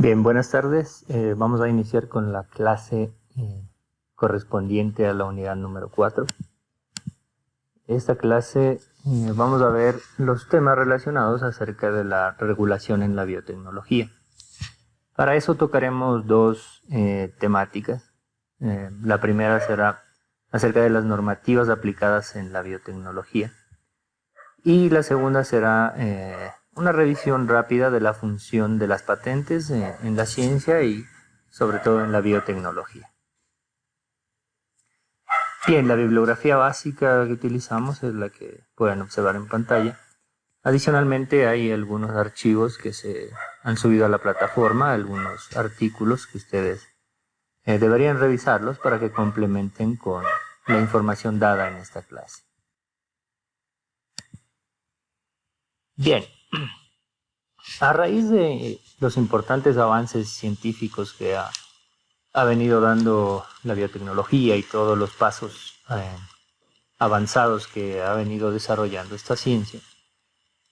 Bien, buenas tardes. Vamos a iniciar con la clase correspondiente a la unidad número 4. Esta clase vamos a ver los temas relacionados acerca de la regulación en la biotecnología. Para eso tocaremos dos temáticas. La primera será acerca de las normativas aplicadas en la biotecnología y la segunda será una revisión rápida de la función de las patentes en la ciencia y sobre todo en la biotecnología. Bien, la bibliografía básica que utilizamos es la que pueden observar en pantalla. Adicionalmente hay algunos archivos que se han subido a la plataforma, algunos artículos que ustedes deberían revisarlos para que complementen con la información dada en esta clase. Bien, a raíz de los importantes avances científicos que ha venido dando la biotecnología y todos los pasos avanzados que ha venido desarrollando esta ciencia,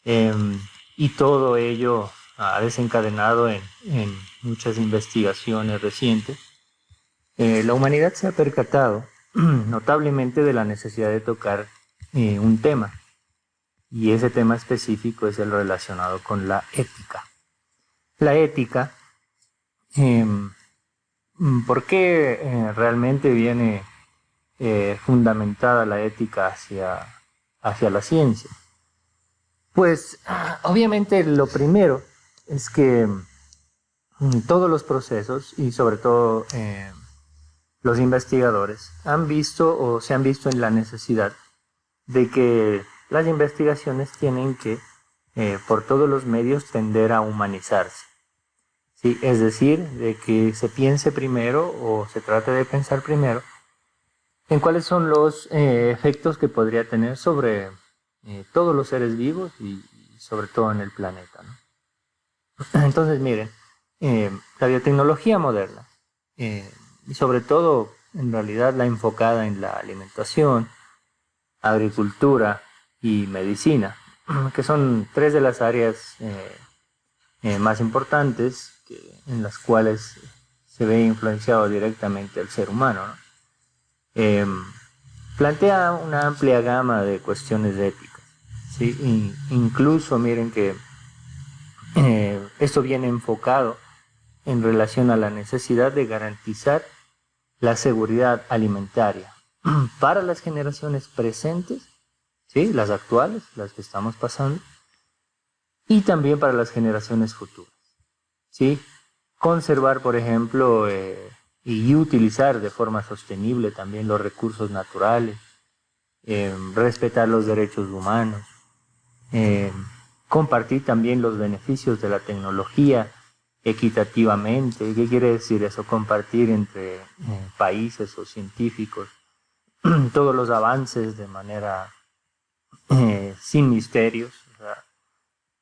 y todo ello ha desencadenado en muchas investigaciones recientes, la humanidad se ha percatado notablemente de la necesidad de tocar un tema. Y ese tema específico es el relacionado con la ética. La ética, ¿por qué realmente viene fundamentada la ética hacia la ciencia? Pues obviamente lo primero es que todos los procesos y sobre todo los investigadores han visto o se han visto en la necesidad de que las investigaciones tienen que, por todos los medios, tender a humanizarse. ¿Sí? Es decir, de que se piense primero o se trate de pensar primero en cuáles son los efectos que podría tener sobre todos los seres vivos y sobre todo en el planeta, ¿no? Entonces, miren, la biotecnología moderna, y sobre todo, en realidad, la enfocada en la alimentación, agricultura y medicina, que son tres de las áreas más importantes en las cuales se ve influenciado directamente el ser humano, ¿no? Plantea una amplia gama de cuestiones éticas, ¿sí? Incluso miren que esto viene enfocado en relación a la necesidad de garantizar la seguridad alimentaria para las generaciones presentes, ¿sí? Las actuales, las que estamos pasando, y también para las generaciones futuras, ¿sí? Conservar, por ejemplo, y utilizar de forma sostenible también los recursos naturales, respetar los derechos humanos, compartir también los beneficios de la tecnología equitativamente. ¿Qué quiere decir eso? Compartir entre países o científicos todos los avances de manera sin misterios, o sea,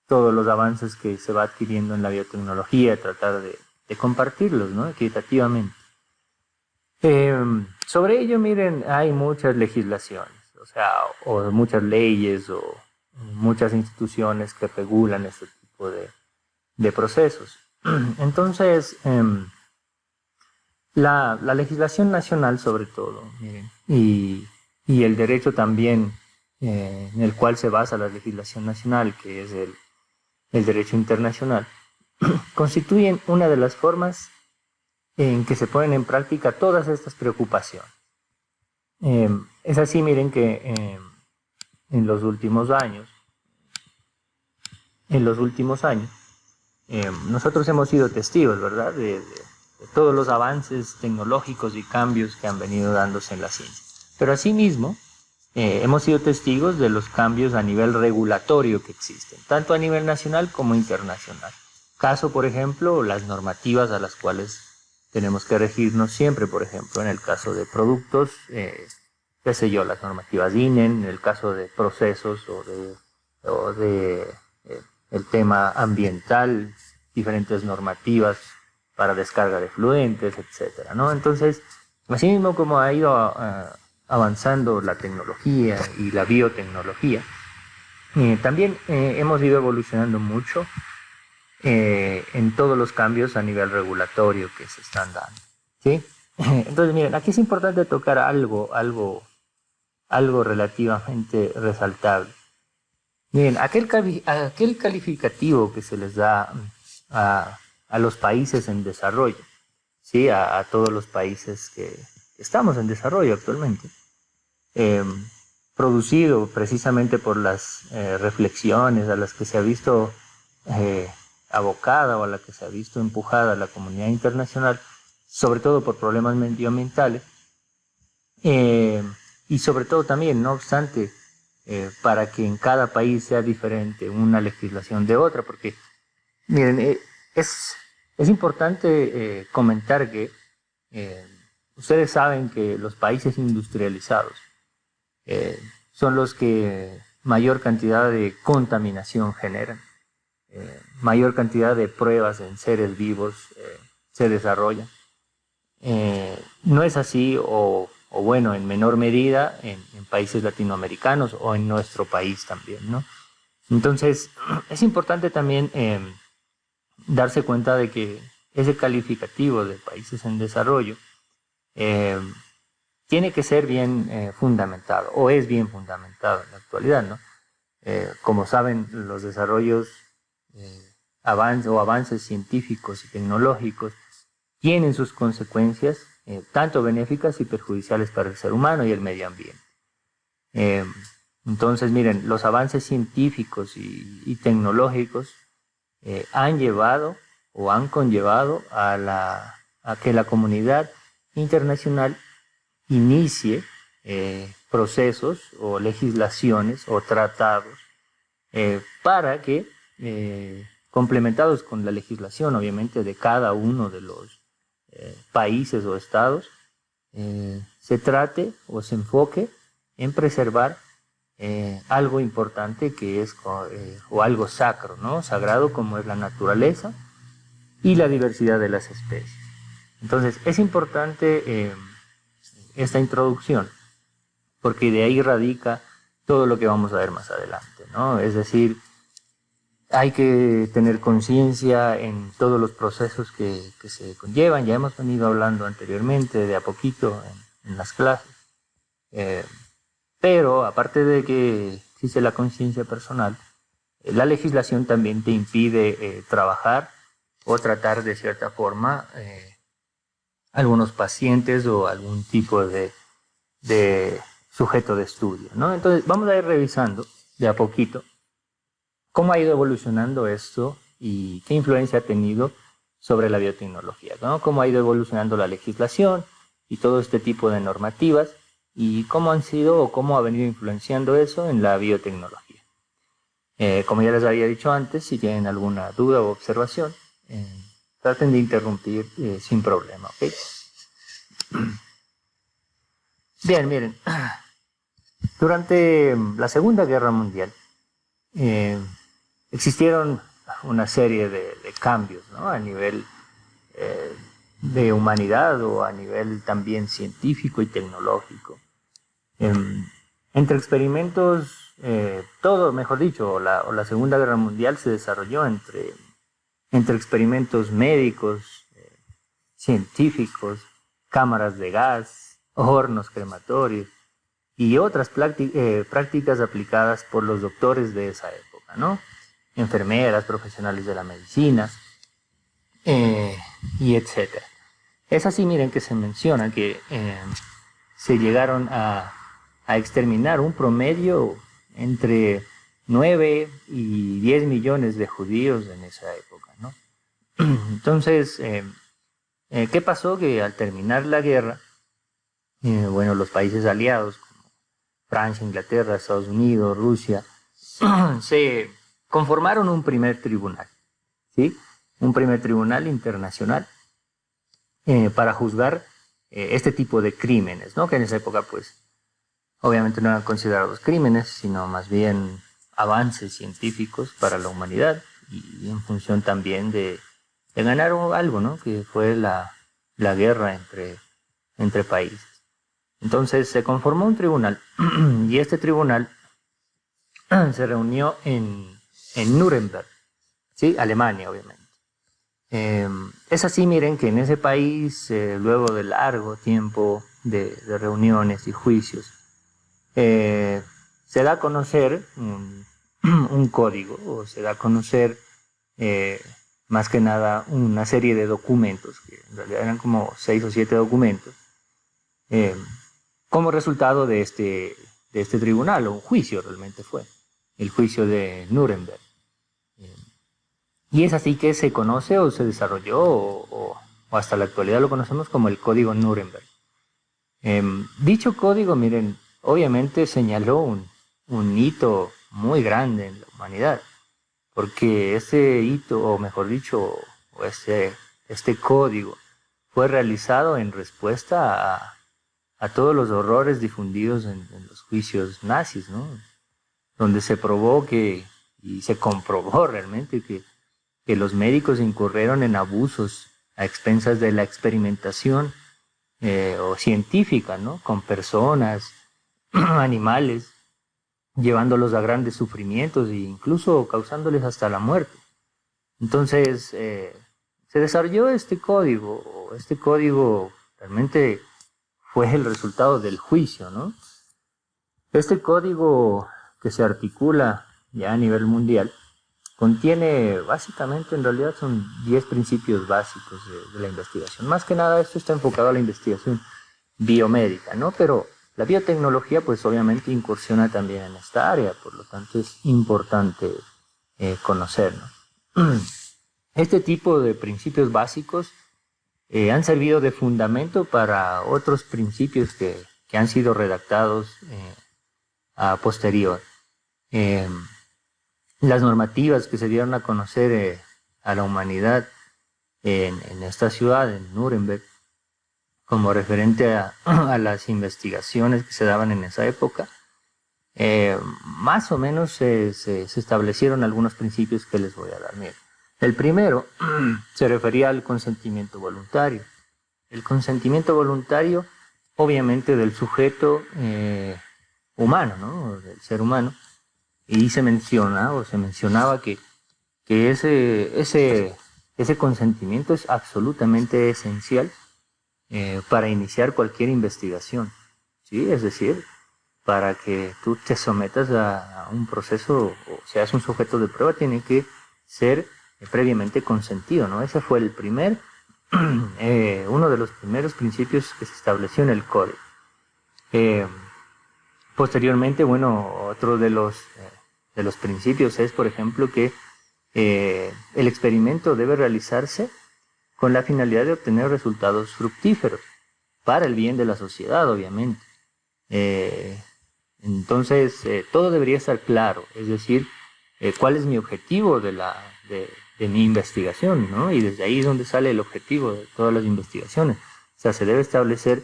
todos los avances que se va adquiriendo en la biotecnología, tratar de compartirlos, ¿no? Equitativamente. Sobre ello, miren, hay muchas legislaciones, o sea, o muchas leyes o muchas instituciones que regulan este tipo de procesos. Entonces, la legislación nacional sobre todo, miren, y el derecho también en el cual se basa la legislación nacional, que es el derecho internacional, constituyen una de las formas en que se ponen en práctica todas estas preocupaciones. Es así, miren, que en los últimos años, nosotros hemos sido testigos, ¿verdad?, de todos los avances tecnológicos y cambios que han venido dándose en la ciencia. Pero asimismo, hemos sido testigos de los cambios a nivel regulatorio que existen, tanto a nivel nacional como internacional. Caso, por ejemplo, las normativas a las cuales tenemos que regirnos siempre, por ejemplo, en el caso de productos, qué sé yo, las normativas INEN, en el caso de procesos o de el tema ambiental, diferentes normativas para descarga de fluentes, etcétera, ¿no? Entonces, así mismo como ha ido avanzando la tecnología y la biotecnología, también hemos ido evolucionando mucho en todos los cambios a nivel regulatorio que se están dando, ¿sí? Entonces, miren, aquí es importante tocar algo relativamente resaltable. Miren, aquel calificativo que se les da a los países en desarrollo, ¿sí? A todos los países que estamos en desarrollo actualmente, producido precisamente por las reflexiones a las que se ha visto abocada o a la que se ha visto empujada la comunidad internacional, sobre todo por problemas medioambientales, y sobre todo también, no obstante, para que en cada país sea diferente una legislación de otra, porque miren, es importante comentar que ustedes saben que los países industrializados son los que mayor cantidad de contaminación generan, mayor cantidad de pruebas en seres vivos se desarrollan. No es así, o bueno, en menor medida en países latinoamericanos o en nuestro país también, ¿no? Entonces, es importante también darse cuenta de que ese calificativo de países en desarrollo tiene que ser bien fundamentado, o es bien fundamentado en la actualidad, ¿no? Como saben, los desarrollos avances científicos y tecnológicos tienen sus consecuencias, tanto benéficas y perjudiciales para el ser humano y el medio ambiente. Entonces, miren, los avances científicos y tecnológicos han llevado o han conllevado a que la comunidad internacional inicie procesos o legislaciones o tratados para que, complementados con la legislación, obviamente, de cada uno de los países o estados, se trate o se enfoque en preservar algo importante que es, o algo sacro, ¿no? Sagrado, como es la naturaleza y la diversidad de las especies. Entonces, es importante esta introducción, porque de ahí radica todo lo que vamos a ver más adelante, ¿no? Es decir, hay que tener conciencia en todos los procesos que se conllevan. Ya hemos venido hablando anteriormente, de a poquito, en las clases. Pero aparte de que existe la conciencia personal, la legislación también te impide trabajar o tratar de cierta forma algunos pacientes o algún tipo de sujeto de estudio, ¿no? Entonces vamos a ir revisando de a poquito cómo ha ido evolucionando esto y qué influencia ha tenido sobre la biotecnología, ¿no? Cómo ha ido evolucionando la legislación y todo este tipo de normativas, y cómo han sido o cómo ha venido influenciando eso en la biotecnología. Como ya les había dicho antes, si tienen alguna duda o observación, traten de interrumpir sin problema, ¿ok? Bien, miren, durante la Segunda Guerra Mundial existieron una serie de cambios, ¿no? A nivel de humanidad o a nivel también científico y tecnológico. Entre experimentos, todo, mejor dicho, o la Segunda Guerra Mundial se desarrolló entre experimentos médicos, científicos, cámaras de gas, hornos crematorios y otras prácticas aplicadas por los doctores de esa época, ¿no? Enfermeras, profesionales de la medicina, y etcétera. Es así, miren, que se menciona que se llegaron a exterminar un promedio entre 9 y 10 millones de judíos en esa época, ¿no? Entonces, ¿qué pasó? Que al terminar la guerra, bueno, los países aliados, como Francia, Inglaterra, Estados Unidos, Rusia, se conformaron un primer tribunal, ¿sí? Un primer tribunal internacional para juzgar este tipo de crímenes, ¿no? Que en esa época, pues, obviamente no eran considerados crímenes, sino más bien avances científicos para la humanidad, y en función también de ganar algo, ¿no? Que fue la guerra entre países. Entonces se conformó un tribunal y este tribunal se reunió en Nuremberg, ¿sí? Alemania, obviamente. Es así, miren, que en ese país, luego de largo tiempo de reuniones y juicios, se da a conocer un código, o se da a conocer eh, más que nada una serie de documentos, que en realidad eran como 6 o 7 documentos, eh, como resultado de este tribunal, o un juicio realmente fue, el juicio de Nuremberg. Eh, y es así que se conoce o se desarrolló, o hasta la actualidad lo conocemos como el Código Nuremberg. Dicho código, miren, obviamente señaló un hito muy grande en la humanidad, porque ese hito, o mejor dicho, o este código, fue realizado en respuesta a todos los horrores difundidos en los juicios nazis, ¿no? Donde se probó y se comprobó realmente que los médicos incurrieron en abusos a expensas de la experimentación o científica, ¿no? Con personas, animales, llevándolos a grandes sufrimientos e incluso causándoles hasta la muerte. Entonces, se desarrolló este código, o este código realmente fue el resultado del juicio, ¿no? Este código que se articula ya a nivel mundial contiene básicamente, en realidad son 10 principios básicos de la investigación. Más que nada esto está enfocado a la investigación biomédica, ¿no? Pero la biotecnología pues obviamente incursiona también en esta área, por lo tanto es importante conocer, ¿no? Este tipo de principios básicos han servido de fundamento para otros principios que han sido redactados a posterior. Las normativas que se dieron a conocer a la humanidad en esta ciudad, en Nuremberg, como referente a las investigaciones que se daban en esa época, más o menos se establecieron algunos principios que les voy a dar. Miren, el primero se refería al consentimiento voluntario. El consentimiento voluntario, obviamente, del sujeto humano, ¿no? Del ser humano. Y se menciona, o se mencionaba que ese consentimiento es absolutamente esencial para iniciar cualquier investigación, ¿sí? Es decir, para que tú te sometas a un proceso o seas un sujeto de prueba, tiene que ser previamente consentido, ¿no? Ese fue el uno de los primeros principios que se estableció en el código. Posteriormente, bueno, otro de los principios es, por ejemplo, que el experimento debe realizarse con la finalidad de obtener resultados fructíferos para el bien de la sociedad, obviamente. Entonces, todo debería estar claro, es decir, cuál es mi objetivo de mi investigación, ¿no? Y desde ahí es donde sale el objetivo de todas las investigaciones. O sea, se debe establecer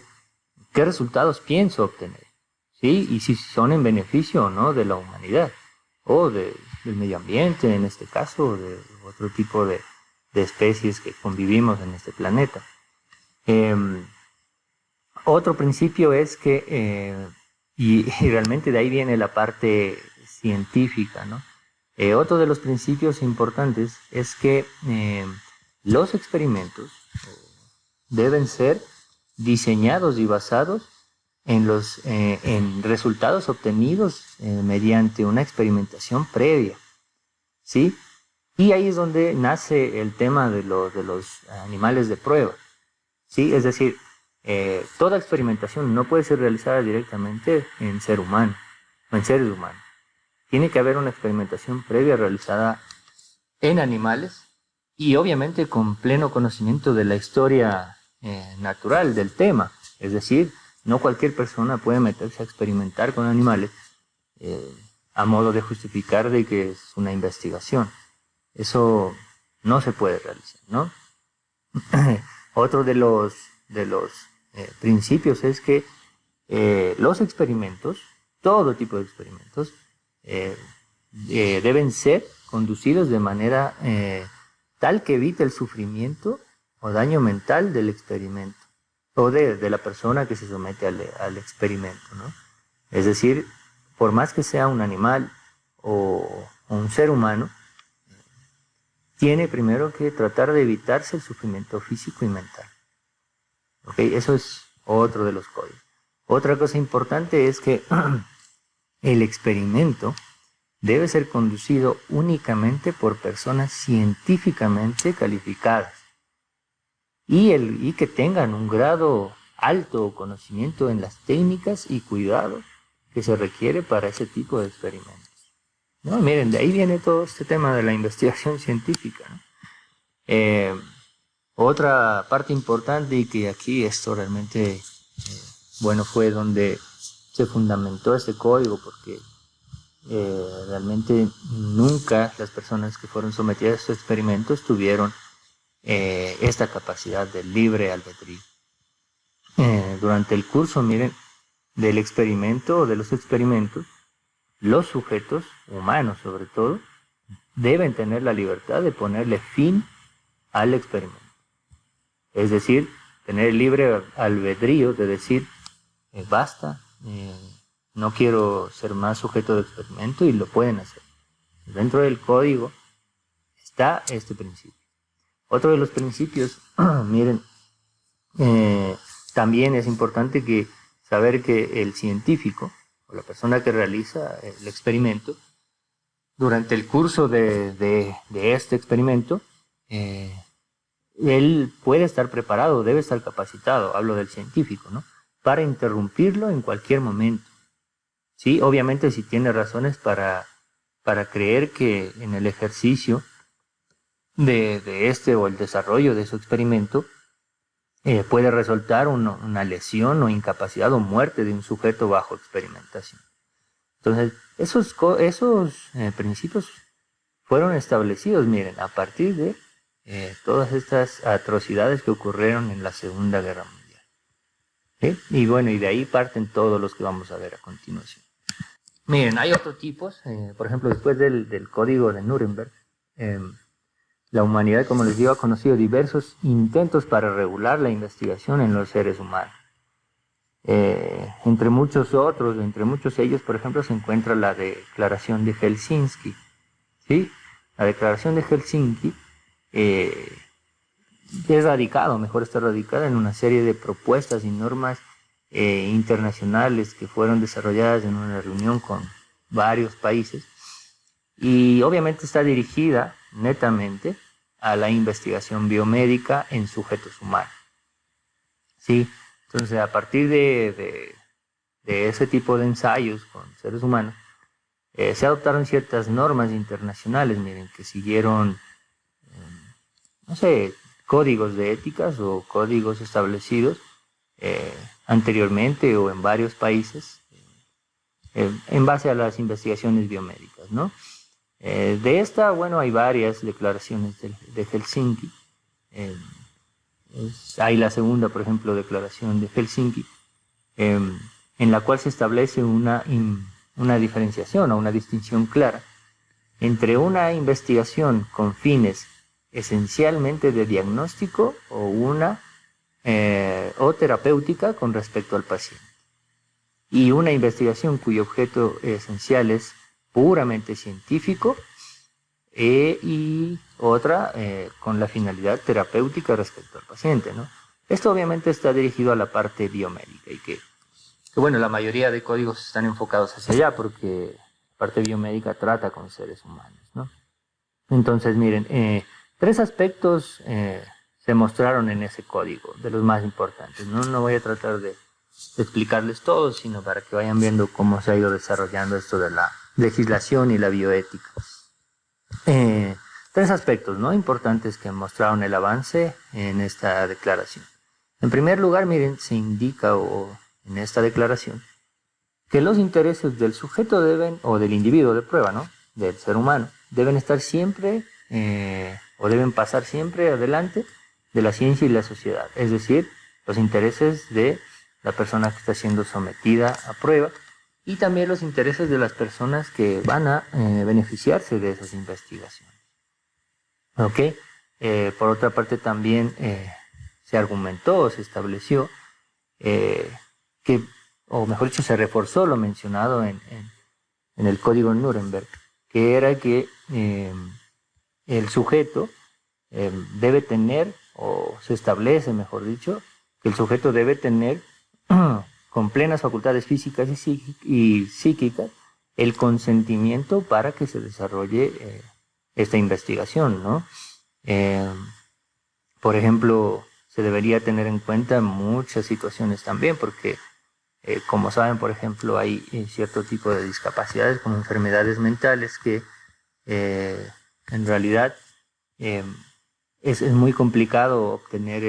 qué resultados pienso obtener, ¿sí? Y si son en beneficio o no de la humanidad, o del medio ambiente, en este caso, o de otro tipo de especies que convivimos en este planeta. Otro principio es que, y realmente de ahí viene la parte científica, ¿no? Otro de los principios importantes es que los experimentos deben ser diseñados y basados en resultados obtenidos mediante una experimentación previa, ¿sí? Y ahí es donde nace el tema de los animales de prueba, ¿sí? Es decir, toda experimentación no puede ser realizada directamente en ser humano o en seres humanos. Tiene que haber una experimentación previa realizada en animales y obviamente con pleno conocimiento de la historia natural del tema. Es decir, no cualquier persona puede meterse a experimentar con animales a modo de justificar de que es una investigación. Eso no se puede realizar, ¿no? Otro de los principios es que los experimentos, todo tipo de experimentos, deben ser conducidos de manera tal que evite el sufrimiento o daño mental del experimento o de la persona que se somete al experimento, ¿no? Es decir, por más que sea un animal o un ser humano, tiene primero que tratar de evitarse el sufrimiento físico y mental. ¿Ok? Eso es otro de los códigos. Otra cosa importante es que el experimento debe ser conducido únicamente por personas científicamente calificadas y que tengan un grado alto conocimiento en las técnicas y cuidado que se requiere para ese tipo de experimentos. No, miren, de ahí viene todo este tema de la investigación científica, ¿no? Otra parte importante, y que aquí esto realmente, bueno, fue donde se fundamentó este código, porque realmente nunca las personas que fueron sometidas a estos experimentos tuvieron esta capacidad de libre albedrío. Durante el curso, miren, del experimento o de los experimentos, los sujetos, humanos sobre todo, deben tener la libertad de ponerle fin al experimento. Es decir, tener el libre albedrío de decir, basta, no quiero ser más sujeto de experimento, y lo pueden hacer. Dentro del código está este principio. Otro de los principios, miren, también es importante saber que el científico o la persona que realiza el experimento, durante el curso de este experimento, él puede estar preparado, debe estar capacitado, hablo del científico, ¿no?, para interrumpirlo en cualquier momento. Sí, obviamente si tiene razones para creer que en el ejercicio de este o el desarrollo de su experimento puede resultar una lesión o incapacidad o muerte de un sujeto bajo experimentación. Entonces, esos principios fueron establecidos, miren, a partir de todas estas atrocidades que ocurrieron en la Segunda Guerra Mundial. ¿Sí? Y bueno, y de ahí parten todos los que vamos a ver a continuación. Miren, hay otros tipos, por ejemplo, después del Código de Nuremberg, la humanidad, como les digo, ha conocido diversos intentos para regular la investigación en los seres humanos. Entre muchos ellos, por ejemplo, se encuentra la Declaración de Helsinki. ¿Sí? La Declaración de Helsinki está radicada en una serie de propuestas y normas internacionales que fueron desarrolladas en una reunión con varios países, y obviamente está dirigida netamente a la investigación biomédica en sujetos humanos. ¿Sí? Entonces, a partir de ese tipo de ensayos con seres humanos, se adoptaron ciertas normas internacionales, miren, que siguieron, no sé, códigos de éticas o códigos establecidos anteriormente o en varios países en base a las investigaciones biomédicas, ¿no? De esta, bueno, hay varias declaraciones de Helsinki. Hay la segunda, por ejemplo, declaración de Helsinki, en la cual se establece una diferenciación o una distinción clara entre una investigación con fines esencialmente de diagnóstico o terapéutica con respecto al paciente, y una investigación cuyo objeto esencial es puramente científico, y otra con la finalidad terapéutica respecto al paciente, ¿no? Esto obviamente está dirigido a la parte biomédica, y que bueno, la mayoría de códigos están enfocados hacia allá porque la parte biomédica trata con seres humanos, ¿no? Entonces, miren, 3 aspectos se mostraron en ese código, de los más importantes. No voy a tratar de explicarles todos, sino para que vayan viendo cómo se ha ido desarrollando esto de la legislación y la bioética. 3 aspectos, ¿no?, importantes que mostraron el avance en esta declaración. En primer lugar, miren, se indica en esta declaración que los intereses del sujeto o del individuo de prueba, ¿no?, del ser humano, deben estar siempre o deben pasar siempre adelante de la ciencia y la sociedad. Es decir, los intereses de la persona que está siendo sometida a prueba, y también los intereses de las personas que van a beneficiarse de esas investigaciones. ¿Ok? Por otra parte, también se argumentó, se estableció que, o mejor dicho, se reforzó lo mencionado en el Código de Nuremberg, que era que el sujeto debe tener, o se establece, mejor dicho, que el sujeto debe tener con plenas facultades físicas y psíquicas el consentimiento para que se desarrolle esta investigación, ¿no? Por ejemplo, se debería tener en cuenta muchas situaciones también, porque como saben, por ejemplo, hay cierto tipo de discapacidades como enfermedades mentales que en realidad es muy complicado obtener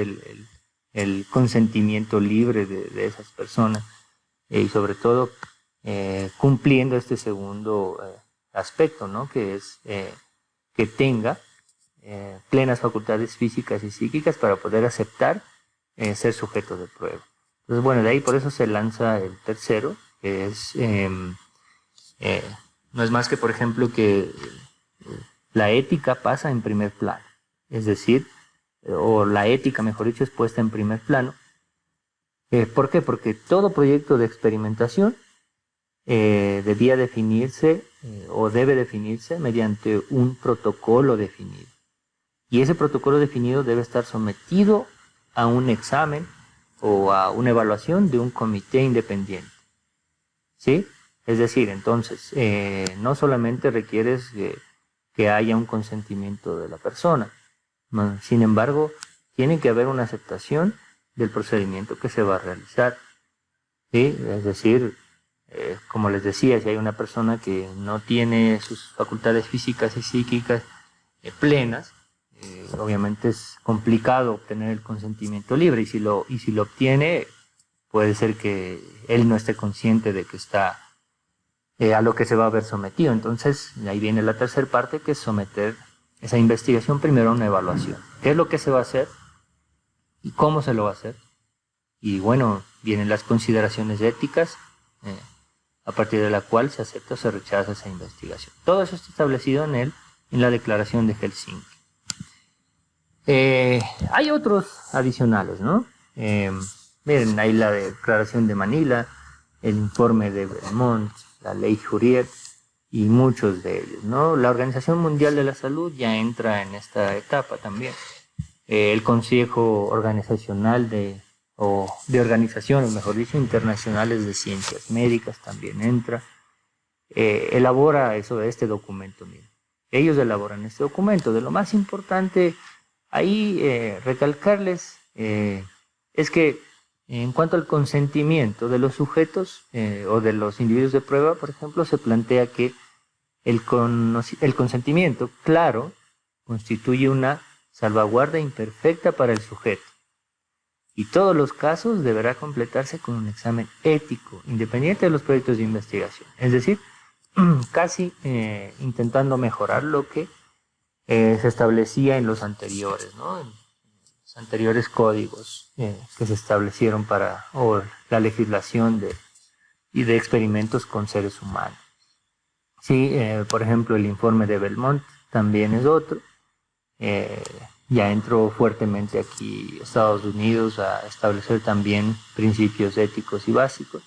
el consentimiento libre de esas personas y sobre todo cumpliendo este segundo aspecto, ¿no? Que es que tenga plenas facultades físicas y psíquicas para poder aceptar ser sujeto de prueba. Entonces, bueno, de ahí por eso se lanza el tercero, que es, no es más que, por ejemplo, que la ética pasa en primer plano, es decir, o la ética, mejor dicho, es puesta en primer plano. ¿Por qué? Porque todo proyecto de experimentación debía definirse o debe definirse mediante un protocolo definido. Y ese protocolo definido debe estar sometido a un examen o a una evaluación de un comité independiente. ¿Sí? Es decir, entonces, no solamente requieres que haya un consentimiento de la persona, sin embargo, tiene que haber una aceptación del procedimiento que se va a realizar. ¿Sí? Es decir, como les decía, si hay una persona que no tiene sus facultades físicas y psíquicas plenas, obviamente es complicado obtener el consentimiento libre, y si lo obtiene, puede ser que él no esté consciente de que está a lo que se va a ver sometido. Entonces, ahí viene la tercera parte, que es someter esa investigación primero a una evaluación. ¿Qué es lo que se va a hacer? ¿Y cómo se lo va a hacer? Y bueno, vienen las consideraciones éticas, a partir de la cual se acepta o se rechaza esa investigación. Todo eso está establecido en la Declaración de Helsinki. Hay otros adicionales, ¿no? Miren, hay la Declaración de Manila, el informe de Belmont, la Ley Juriet y muchos de ellos, ¿no? La Organización Mundial de la Salud ya entra en esta etapa también. El Consejo Organizacional de organizaciones, mejor dicho, internacionales de ciencias médicas también entra. Elabora este documento, miren. Ellos elaboran este documento. De lo más importante ahí recalcarles es que en cuanto al consentimiento de los sujetos o de los individuos de prueba, por ejemplo, se plantea que el consentimiento, claro, constituye una salvaguarda imperfecta para el sujeto. Y todos los casos deberá completarse con un examen ético, independiente de los proyectos de investigación. Es decir, casi intentando mejorar lo que se establecía en los anteriores, ¿no? En los anteriores códigos que se establecieron o la legislación de experimentos con seres humanos. Sí, por ejemplo, el informe de Belmont también es otro. Ya entró fuertemente aquí Estados Unidos a establecer también principios éticos y básicos,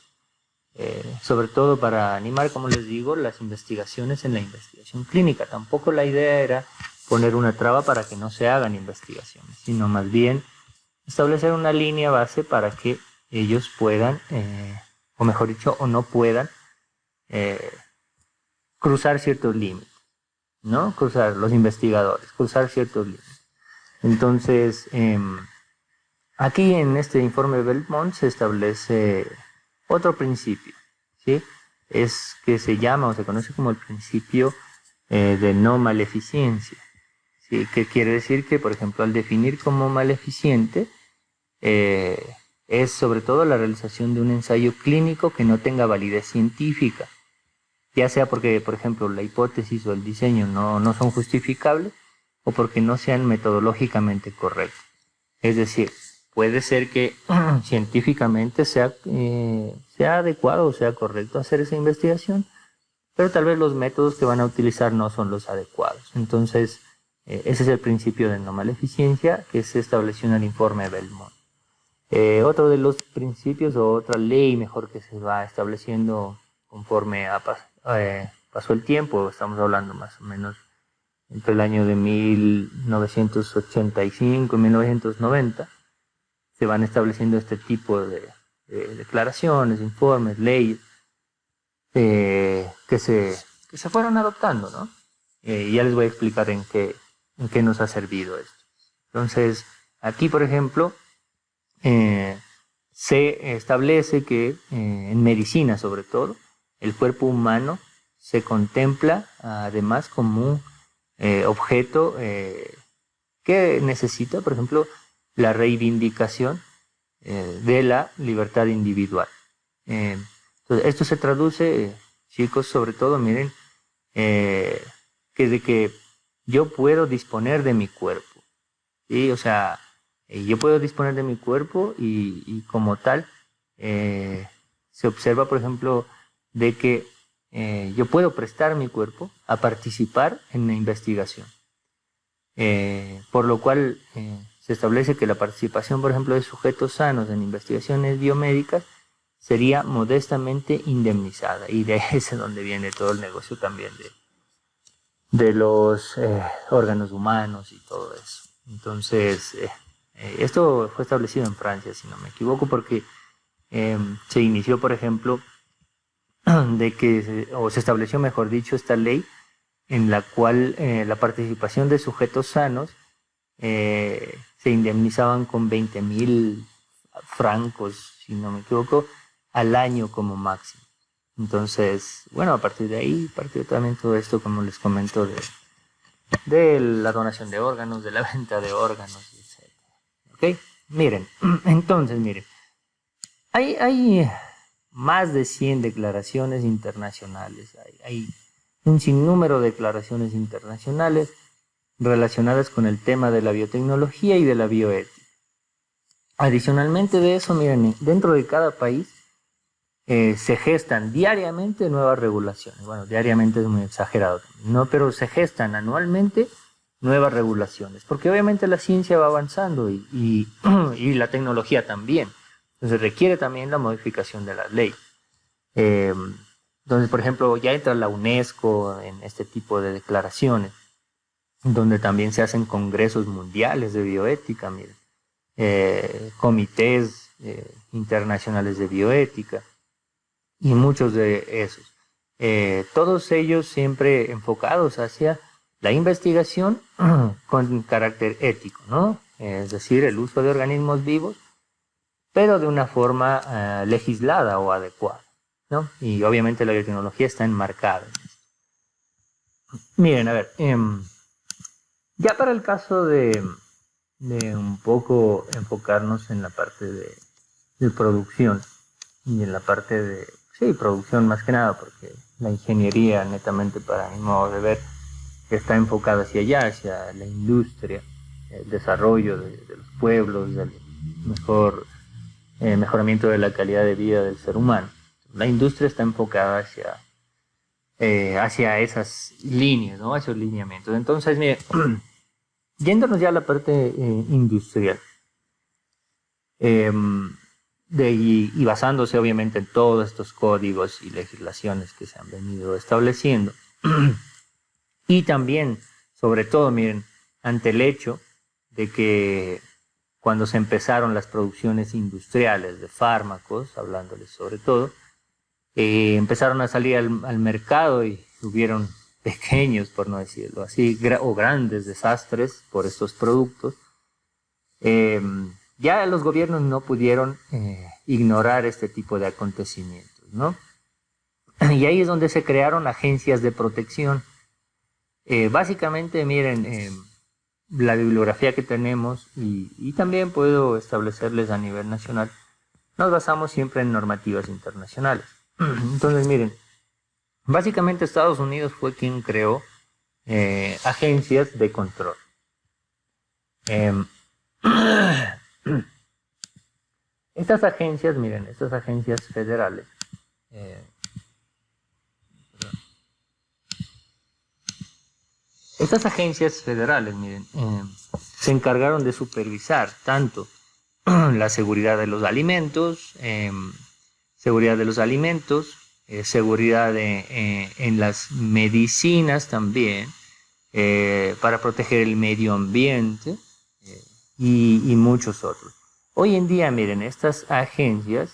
sobre todo para animar, como les digo, las investigaciones en la investigación clínica. Tampoco la idea era poner una traba para que no se hagan investigaciones, sino más bien establecer una línea base para que ellos puedan, o mejor dicho, o no puedan cruzar ciertos límites, ¿no? Cruzar los investigadores, cruzar ciertos límites. Entonces, aquí en este informe de Belmont se establece otro principio, ¿sí? Es que se llama o se conoce como el principio de no maleficencia, ¿sí? Que quiere decir que, por ejemplo, al definir como maleficiente, es sobre todo la realización de un ensayo clínico que no tenga validez científica, ya sea porque, por ejemplo, la hipótesis o el diseño no son justificables, o porque no sean metodológicamente correctos. Es decir, puede ser que científicamente sea adecuado o sea correcto hacer esa investigación, pero tal vez los métodos que van a utilizar no son los adecuados. Entonces, ese es el principio de no maleficencia que se estableció en el informe Belmont. Otro de los principios, o otra ley mejor, que se va estableciendo conforme pasó el tiempo, estamos hablando más o menos entre el año de 1985 y 1990, se van estableciendo este tipo de declaraciones, informes, leyes, que se fueron adoptando, ¿no? Ya les voy a explicar en qué nos ha servido esto. Entonces, aquí, por ejemplo, se establece que en medicina, sobre todo, el cuerpo humano se contempla además como un objeto que necesita, por ejemplo, la reivindicación de la libertad individual. Entonces, esto se traduce, chicos, sobre todo, miren, que de que yo puedo disponer de mi cuerpo, ¿sí? O sea, yo puedo disponer de mi cuerpo y como tal, se observa, por ejemplo, de que yo puedo prestar mi cuerpo a participar en la investigación. Por lo cual se establece que la participación, por ejemplo, de sujetos sanos en investigaciones biomédicas sería modestamente indemnizada, y de ahí es donde viene todo el negocio también de los órganos humanos y todo eso. Entonces, esto fue establecido en Francia, si no me equivoco, porque se inició, por ejemplo, o se estableció, mejor dicho, esta ley en la cual la participación de sujetos sanos se indemnizaban con 20.000 francos, si no me equivoco, al año como máximo. Entonces, bueno, a partir de ahí partió también todo esto, como les comento, de la donación de órganos, de la venta de órganos, etc. ¿Ok? Miren, entonces, miren, hay más de 100 declaraciones internacionales, hay un sinnúmero de declaraciones internacionales relacionadas con el tema de la biotecnología y de la bioética. Adicionalmente de eso, miren, dentro de cada país se gestan diariamente nuevas regulaciones. Bueno, diariamente es muy exagerado, ¿no? Pero se gestan anualmente nuevas regulaciones, porque obviamente la ciencia va avanzando y la tecnología también. Entonces requiere también la modificación de las leyes. Entonces, por ejemplo, ya entra la UNESCO en este tipo de declaraciones, donde también se hacen congresos mundiales de bioética, miren, comités internacionales de bioética y muchos de esos. Todos ellos siempre enfocados hacia la investigación con carácter ético, ¿no? Es decir, el uso de organismos vivos, pero de una forma legislada o adecuada, ¿no? Y obviamente la biotecnología está enmarcada en esto. Miren, a ver, ya para el caso de un poco enfocarnos en la parte de producción y en la parte de, sí, producción más que nada, porque la ingeniería, netamente para mi modo de ver, está enfocada hacia allá, hacia la industria, el desarrollo de los pueblos, del mejoramiento de la calidad de vida del ser humano. La industria está enfocada hacia esas líneas, ¿no? Hacia esos lineamientos. Entonces, mire, yéndonos ya a la parte industrial, y basándose obviamente en todos estos códigos y legislaciones que se han venido estableciendo, y también, sobre todo, miren, ante el hecho de que cuando se empezaron las producciones industriales de fármacos, hablándoles sobre todo, empezaron a salir al mercado y hubieron pequeños, por no decirlo así, o grandes desastres por estos productos. Ya los gobiernos no pudieron ignorar este tipo de acontecimientos, ¿no? Y ahí es donde se crearon agencias de protección. Básicamente, miren, la bibliografía que tenemos y también puedo establecerles a nivel nacional, nos basamos siempre en normativas internacionales. Entonces, miren, básicamente Estados Unidos fue quien creó agencias de control. Estas agencias, miren, estas agencias federales, miren, se encargaron de supervisar tanto la seguridad de los alimentos, seguridad en las medicinas también, para proteger el medio ambiente y muchos otros. Hoy en día, miren, estas agencias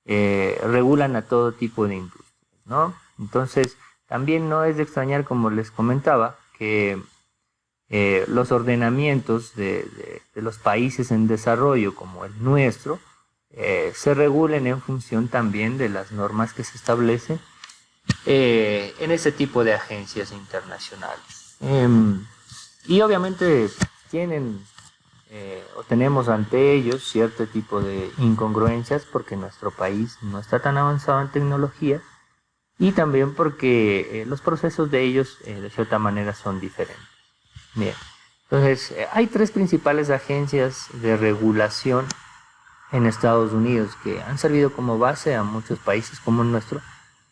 regulan a todo tipo de industrias, ¿no? Entonces, también no es de extrañar, como les comentaba, que los ordenamientos de los países en desarrollo, como el nuestro, se regulen en función también de las normas que se establecen en ese tipo de agencias internacionales. Y obviamente tienen o tenemos ante ellos cierto tipo de incongruencias porque nuestro país no está tan avanzado en tecnología y también porque los procesos de ellos de cierta manera son diferentes. Bien, entonces hay tres principales agencias de regulación en Estados Unidos que han servido como base a muchos países como el nuestro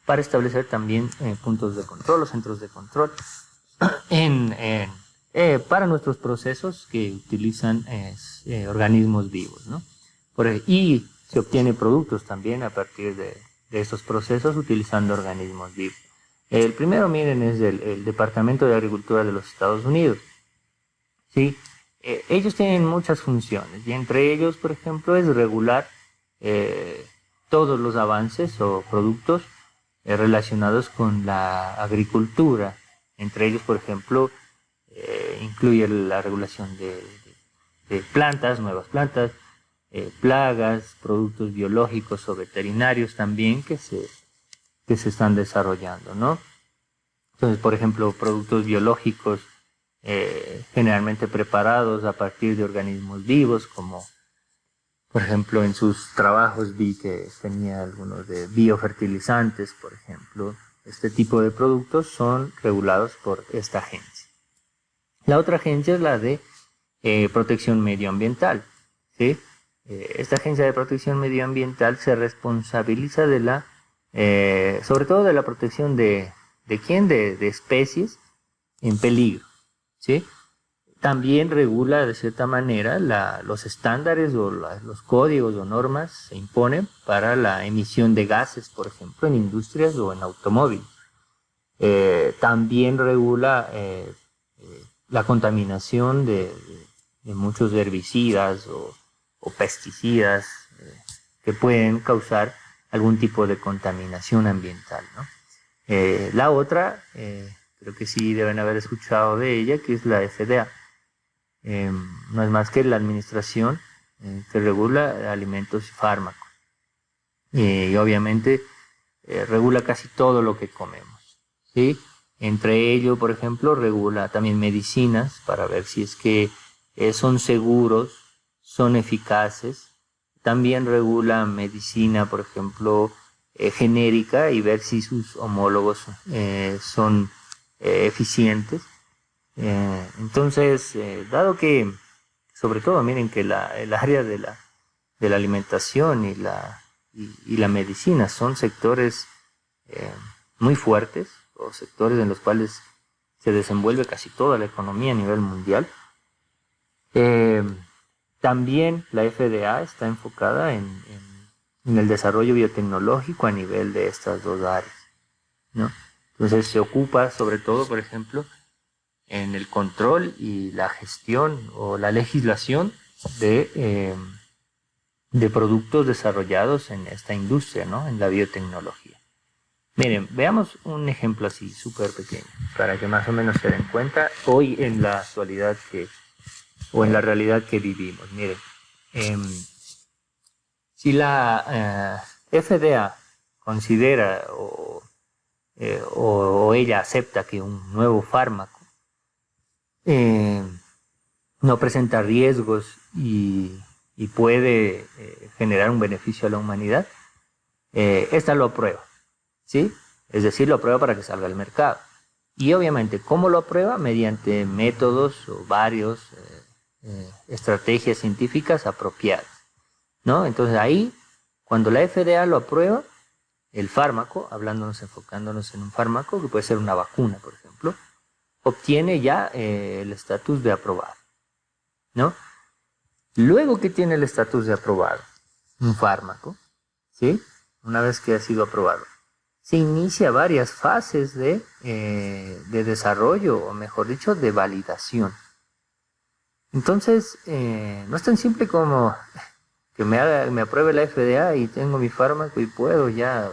para establecer también puntos de control o centros de control para nuestros procesos que utilizan organismos vivos, ¿no? Y se obtienen productos también a partir de estos procesos utilizando organismos vivos. El primero, miren, es el Departamento de Agricultura de los Estados Unidos. ¿Sí? Ellos tienen muchas funciones y entre ellos, por ejemplo, es regular todos los avances o productos relacionados con la agricultura. Entre ellos, por ejemplo, incluye la regulación de plantas, nuevas plantas, plagas, productos biológicos o veterinarios también que se están desarrollando, ¿no? Entonces, por ejemplo, productos biológicos generalmente preparados a partir de organismos vivos, como por ejemplo en sus trabajos vi que tenía algunos de biofertilizantes, por ejemplo. Este tipo de productos son regulados por esta agencia. La otra agencia es la de protección medioambiental, ¿sí? Esta agencia de protección medioambiental se responsabiliza de sobre todo de la protección ¿de quién? De especies en peligro, ¿sí? También regula de cierta manera los estándares o los códigos o normas se imponen para la emisión de gases, por ejemplo, en industrias o en automóviles. También regula la contaminación de muchos herbicidas o pesticidas que pueden causar algún tipo de contaminación ambiental, ¿no? La otra, creo que sí deben haber escuchado de ella, que es la FDA. No es más que la administración que regula alimentos y fármacos. Y obviamente regula casi todo lo que comemos, ¿sí? Entre ello, por ejemplo, regula también medicinas para ver si es que son seguros, son eficaces. También regula medicina, por ejemplo, genérica y ver si sus homólogos son eficientes. Entonces, dado que, sobre todo, miren que el área de la alimentación y la medicina son sectores muy fuertes, o sectores en los cuales se desenvuelve casi toda la economía a nivel mundial. También la FDA está enfocada en el desarrollo biotecnológico a nivel de estas dos áreas, ¿no? Entonces se ocupa sobre todo, por ejemplo, en el control y la gestión o la legislación de productos desarrollados en esta industria, ¿no? En la biotecnología. Miren, veamos un ejemplo así súper pequeño para que más o menos se den cuenta hoy en la actualidad o en la realidad que vivimos. Miren, si la FDA considera o ella acepta que un nuevo fármaco no presenta riesgos y puede generar un beneficio a la humanidad, esta lo aprueba, ¿sí? Es decir, lo aprueba para que salga al mercado. Y obviamente, ¿cómo lo aprueba? Mediante métodos o varios estrategias científicas apropiadas, ¿no? Entonces ahí, cuando la FDA lo aprueba, el fármaco, enfocándonos en un fármaco, que puede ser una vacuna, por ejemplo, obtiene ya el estatus de aprobado, ¿no? Luego que tiene el estatus de aprobado, un fármaco, ¿sí? Una vez que ha sido aprobado, se inicia varias fases de desarrollo, o mejor dicho, de validación. Entonces, no es tan simple como que me apruebe la FDA y tengo mi fármaco y puedo ya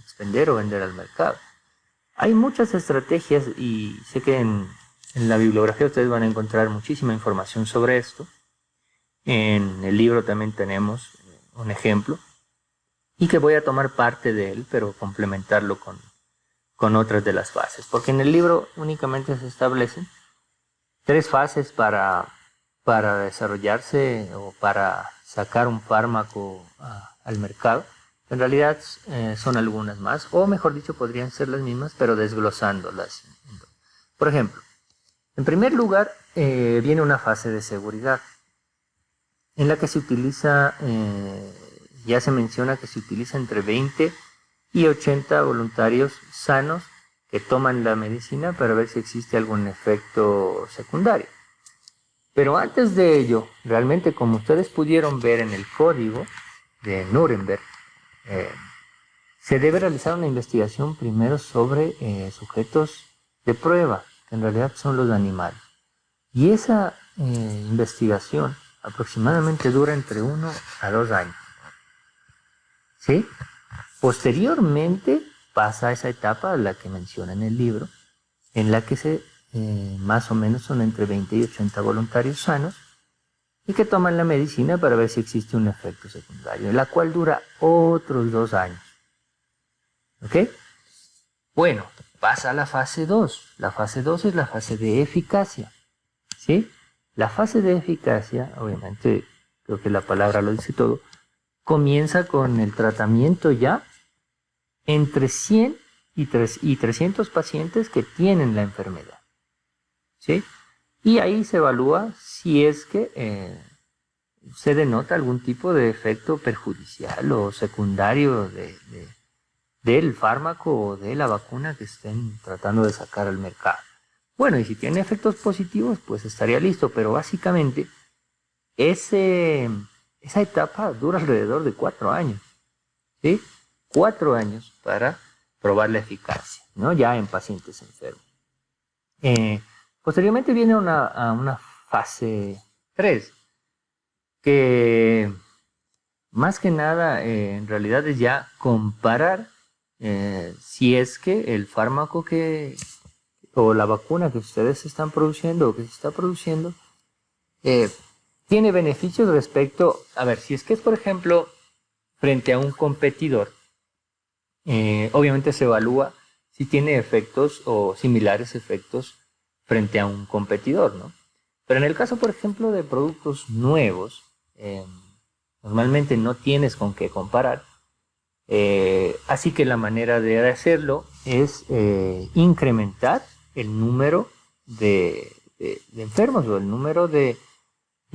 expender o vender al mercado. Hay muchas estrategias y sé que en la bibliografía ustedes van a encontrar muchísima información sobre esto. En el libro también tenemos un ejemplo y que voy a tomar parte de él, pero complementarlo con otras de las fases. Porque en el libro únicamente se establecen 3 fases para desarrollarse o para sacar un fármaco al mercado. En realidad son algunas más, o mejor dicho, podrían ser las mismas, pero desglosándolas. Por ejemplo, en primer lugar, viene una fase de seguridad, en la que se utiliza, ya se menciona que se utiliza entre 20 y 80 voluntarios sanos que toman la medicina para ver si existe algún efecto secundario. Pero antes de ello, realmente como ustedes pudieron ver en el código de Nuremberg, se debe realizar una investigación primero sobre sujetos de prueba, que en realidad son los animales. Y esa investigación aproximadamente dura entre 1 a 2 años. ¿Sí? Posteriormente pasa esa etapa, la que menciona en el libro, en la que más o menos son entre 20 y 80 voluntarios sanos y que toman la medicina para ver si existe un efecto secundario, la cual dura otros 2 años. ¿Ok? Bueno, pasa a la fase 2. La fase 2 es la fase de eficacia. ¿Sí? La fase de eficacia, obviamente, creo que la palabra lo dice todo, comienza con el tratamiento ya entre 100 y 300 pacientes que tienen la enfermedad. ¿Sí? Y ahí se evalúa si es que se denota algún tipo de efecto perjudicial o secundario del fármaco o de la vacuna que estén tratando de sacar al mercado. Bueno, y si tiene efectos positivos, pues estaría listo, pero básicamente esa etapa dura alrededor de 4 años. ¿Sí? 4 años para probar la eficacia, ¿no? Ya en pacientes enfermos. Posteriormente viene una fase 3, que más que nada en realidad es ya comparar si es que el fármaco o la vacuna que ustedes están produciendo o que se está produciendo tiene beneficios respecto, a ver, si es que es por ejemplo frente a un competidor, obviamente se evalúa si tiene efectos o similares efectos frente a un competidor, ¿no? Pero en el caso, por ejemplo, de productos nuevos, normalmente no tienes con qué comparar, así que la manera de hacerlo es incrementar el número de enfermos o el número de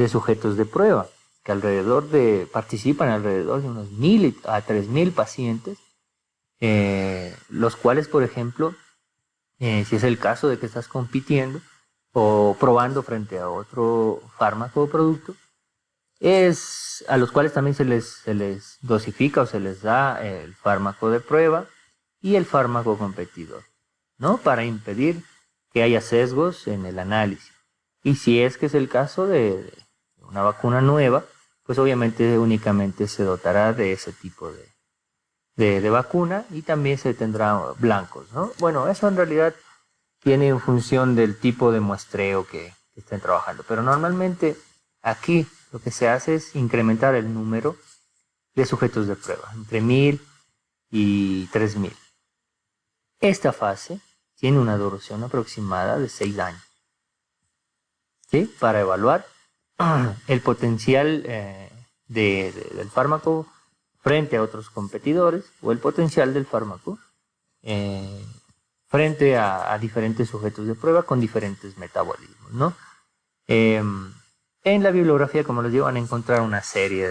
sujetos de prueba, que participan alrededor de unos 1,000 a 3,000 pacientes, los cuales, por ejemplo, si es el caso de que estás compitiendo o probando frente a otro fármaco o producto, es a los cuales también se les dosifica o se les da el fármaco de prueba y el fármaco competidor, ¿no? Para impedir que haya sesgos en el análisis. Y si es que es el caso de una vacuna nueva, pues obviamente únicamente se dotará de ese tipo de vacuna y también se tendrá blancos, ¿no? Bueno, eso en realidad tiene en función del tipo de muestreo que estén trabajando, pero normalmente aquí lo que se hace es incrementar el número de sujetos de prueba, entre 1,000 y 3,000. Esta fase tiene una duración aproximada de 6 años, ¿sí? Para evaluar el potencial del fármaco frente a otros competidores o el potencial del fármaco frente a diferentes sujetos de prueba con diferentes metabolismos, ¿no? En la bibliografía, como les digo, van a encontrar una serie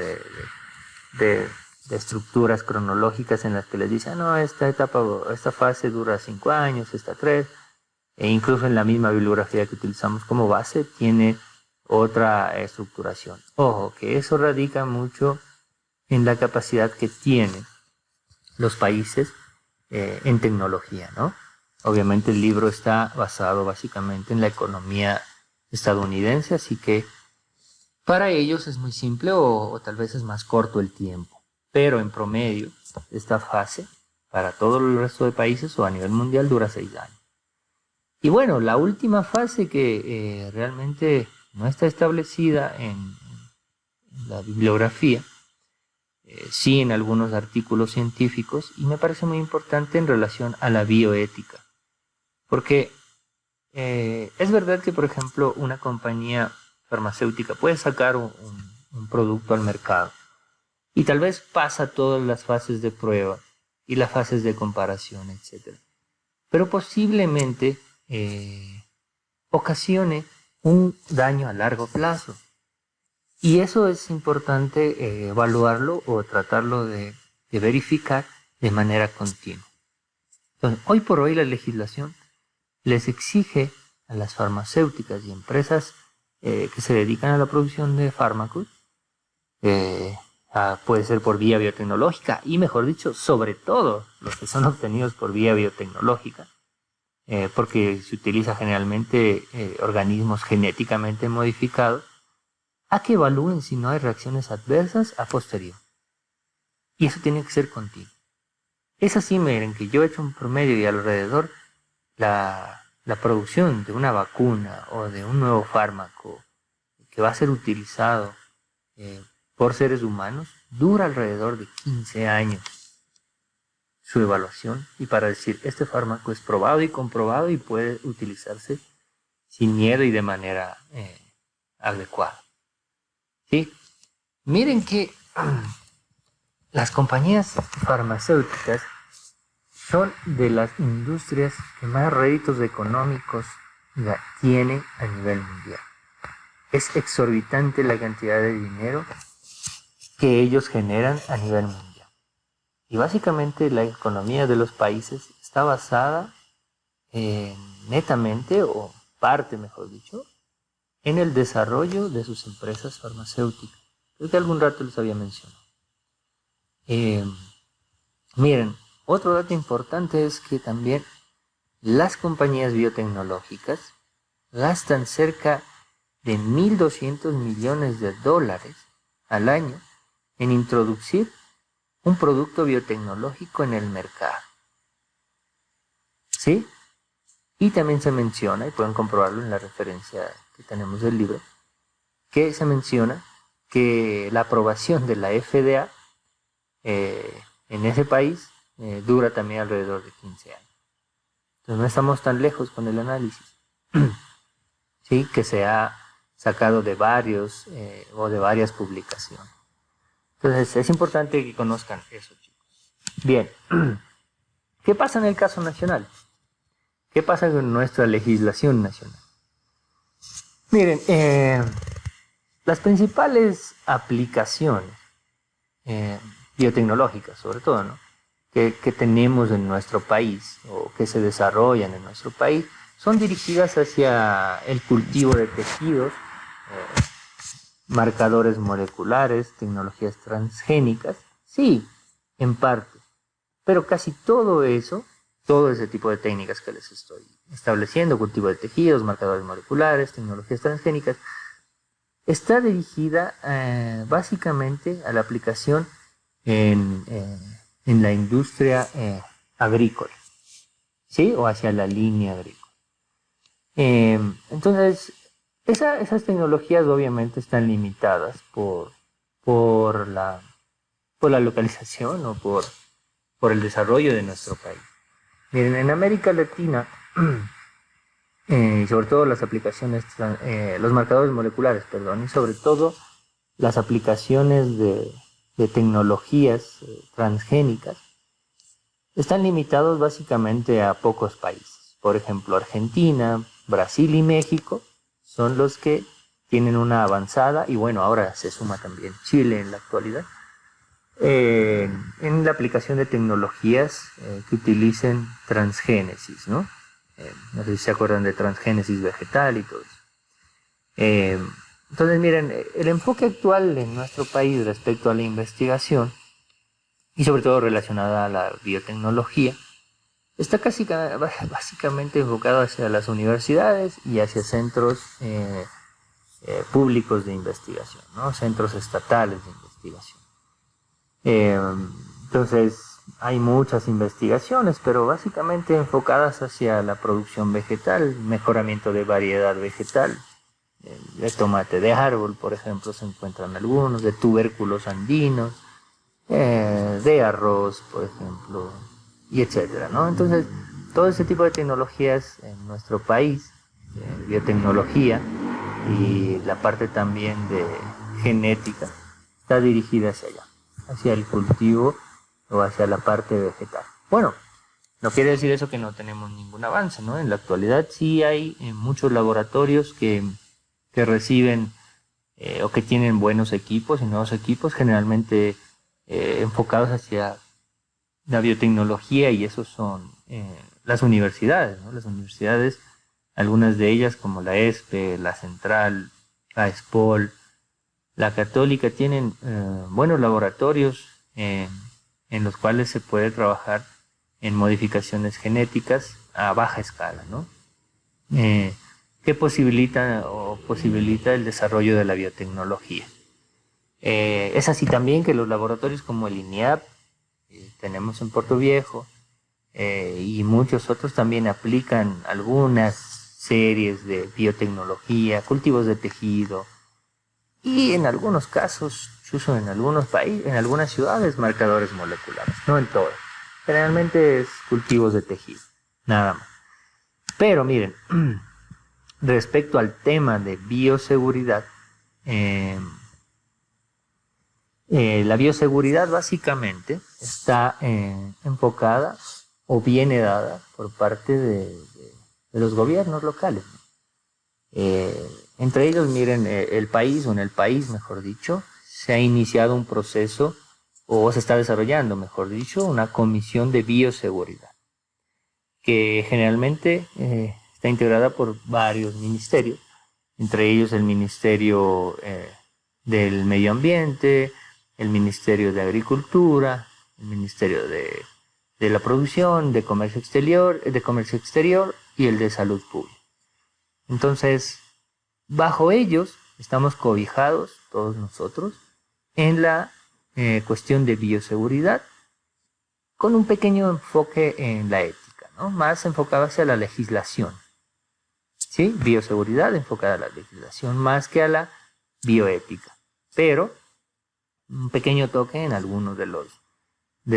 de estructuras cronológicas en las que les dicen, no, esta fase dura 5 años, esta 3, e incluso en la misma bibliografía que utilizamos como base tiene otra estructuración. Ojo, que eso radica mucho en la capacidad que tienen los países en tecnología, ¿no? Obviamente el libro está basado básicamente en la economía estadounidense, así que para ellos es muy simple o tal vez es más corto el tiempo. Pero en promedio, esta fase para todo el resto de países o a nivel mundial dura 6 años. Y bueno, la última fase que realmente no está establecida en la bibliografía, sí en algunos artículos científicos, y me parece muy importante en relación a la bioética. Porque es verdad que, por ejemplo, una compañía farmacéutica puede sacar un producto al mercado y tal vez pasa todas las fases de prueba y las fases de comparación, etc. Pero posiblemente ocasione un daño a largo plazo. Y eso es importante evaluarlo o tratarlo de verificar de manera continua. Entonces, hoy por hoy la legislación les exige a las farmacéuticas y empresas que se dedican a la producción de fármacos, puede ser por vía biotecnológica y, mejor dicho, sobre todo los que son obtenidos por vía biotecnológica, porque se utiliza generalmente organismos genéticamente modificados, a que evalúen si no hay reacciones adversas a posterior. Y eso tiene que ser continuo. Es así, miren, que yo he hecho un promedio y alrededor la producción de una vacuna o de un nuevo fármaco que va a ser utilizado por seres humanos dura alrededor de 15 años su evaluación, y para decir este fármaco es probado y comprobado y puede utilizarse sin miedo y de manera adecuada. ¿Sí? Miren que las compañías farmacéuticas son de las industrias que más réditos económicos tienen a nivel mundial. Es exorbitante la cantidad de dinero que ellos generan a nivel mundial. Y básicamente la economía de los países está basada netamente, o parte mejor dicho, en el desarrollo de sus empresas farmacéuticas. Creo que algún rato les había mencionado. Miren, otro dato importante es que también las compañías biotecnológicas gastan cerca de 1.200 millones de dólares al año en introducir un producto biotecnológico en el mercado. ¿Sí? Y también se menciona, y pueden comprobarlo en la referencia que tenemos del libro, que se menciona que la aprobación de la FDA en ese país dura también alrededor de 15 años. Entonces no estamos tan lejos con el análisis. ¿Sí? Que se ha sacado de varios o de varias publicaciones. Entonces es importante que conozcan eso, chicos. Bien, ¿qué pasa en el caso nacional? ¿Qué pasa con nuestra legislación nacional? Miren, las principales aplicaciones biotecnológicas, sobre todo, ¿no? que tenemos en nuestro país o que se desarrollan en nuestro país, son dirigidas hacia el cultivo de tejidos, marcadores moleculares, tecnologías transgénicas, sí, en parte, pero casi todo eso, todo ese tipo de técnicas que les estoy estableciendo, cultivo de tejidos, marcadores moleculares, tecnologías transgénicas, está dirigida básicamente a la aplicación en la industria agrícola, ¿sí? O hacia la línea agrícola. Entonces, esas tecnologías obviamente están limitadas por la localización o por el desarrollo de nuestro país. Miren, en América Latina, sobre todo las aplicaciones, los marcadores moleculares, perdón, y sobre todo las aplicaciones de tecnologías transgénicas, están limitados básicamente a pocos países. Por ejemplo, Argentina, Brasil y México son los que tienen una avanzada, y bueno, ahora se suma también Chile en la actualidad, en la aplicación de tecnologías que utilicen transgénesis, ¿no? No sé si se acuerdan de transgénesis vegetal y todo eso. Entonces, miren, el enfoque actual en nuestro país respecto a la investigación, y sobre todo relacionada a la biotecnología, está básicamente enfocado hacia las universidades y hacia centros públicos de investigación, ¿no? Centros estatales de investigación. Entonces, hay muchas investigaciones, pero básicamente enfocadas hacia la producción vegetal, mejoramiento de variedad vegetal. De tomate de árbol, por ejemplo, se encuentran algunos, de tubérculos andinos, de arroz, por ejemplo, y etcétera, ¿no? Entonces, todo ese tipo de tecnologías en nuestro país, biotecnología y la parte también de genética, está dirigida hacia allá, hacia el cultivo o hacia la parte vegetal. Bueno, no quiere decir eso que no tenemos ningún avance, ¿no? En la actualidad sí hay muchos laboratorios que reciben o que tienen buenos equipos y nuevos equipos, generalmente enfocados hacia la biotecnología, y esos son las universidades, ¿no? Las universidades, algunas de ellas como la ESPE, la Central, la ESPOL, la Católica, tienen buenos laboratorios en los cuales se puede trabajar en modificaciones genéticas a baja escala, ¿no? Que posibilita el desarrollo de la biotecnología. Es así también que los laboratorios como el INIAP, tenemos en Puerto Viejo, y muchos otros también aplican algunas series de biotecnología, cultivos de tejido, y en algunos casos, incluso en algunos países, en algunas ciudades, marcadores moleculares, no en todas. Generalmente es cultivos de tejido, nada más. Pero miren, respecto al tema de bioseguridad, la bioseguridad básicamente está enfocada o viene dada por parte de los gobiernos locales. Entre ellos, miren, el país, o en el país, mejor dicho, se ha iniciado un proceso, o se está desarrollando, mejor dicho, una comisión de bioseguridad, que generalmente está integrada por varios ministerios, entre ellos el Ministerio del Medio Ambiente, el Ministerio de Agricultura, el Ministerio de la Producción, de Comercio Exterior y el de Salud Pública. Entonces, bajo ellos estamos cobijados, todos nosotros, en la cuestión de bioseguridad, con un pequeño enfoque en la ética, ¿no? Más enfocado hacia la legislación. ¿Sí? Bioseguridad enfocada a la legislación más que a la bioética. Pero un pequeño toque en algunos de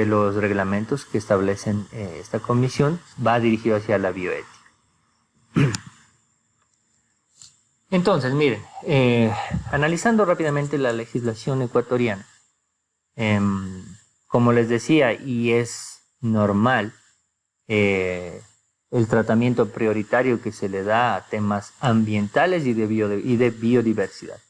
los reglamentos que establecen esta comisión va dirigido hacia la bioética. Entonces, miren, analizando rápidamente la legislación ecuatoriana, como les decía, y es normal, el tratamiento prioritario que se le da a temas ambientales y de biodiversidad.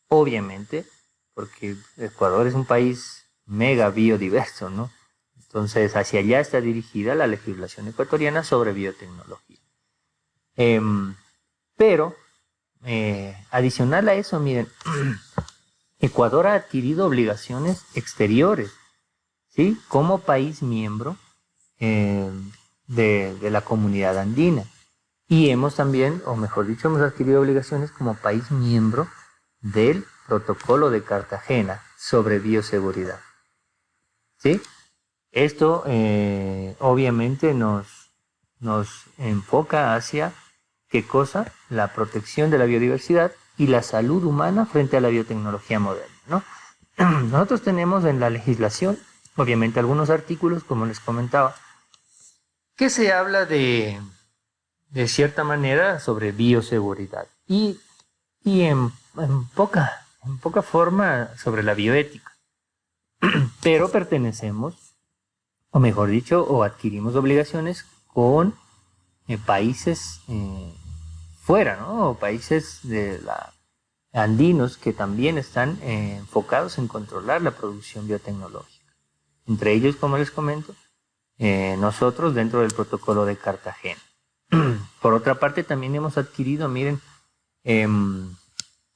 Obviamente, porque Ecuador es un país mega biodiverso, ¿no? Entonces, hacia allá está dirigida la legislación ecuatoriana sobre biotecnología. Pero, adicional a eso, miren, Ecuador ha adquirido obligaciones exteriores, ¿sí? Como país miembro de la comunidad andina. Y hemos también, o mejor dicho, hemos adquirido obligaciones como país miembro del Protocolo de Cartagena sobre bioseguridad. ¿Sí? Esto obviamente nos enfoca hacia, ¿qué cosa? La protección de la biodiversidad y la salud humana frente a la biotecnología moderna, ¿no? Nosotros tenemos en la legislación, obviamente, algunos artículos, como les comentaba, que se habla de cierta manera sobre bioseguridad y en poca forma sobre la bioética. Pero pertenecemos, o mejor dicho, o adquirimos obligaciones con países fuera, ¿no? O países andinos que también están enfocados en controlar la producción biotecnológica. Entre ellos, como les comento, nosotros dentro del Protocolo de Cartagena. Por otra parte, también hemos adquirido, miren,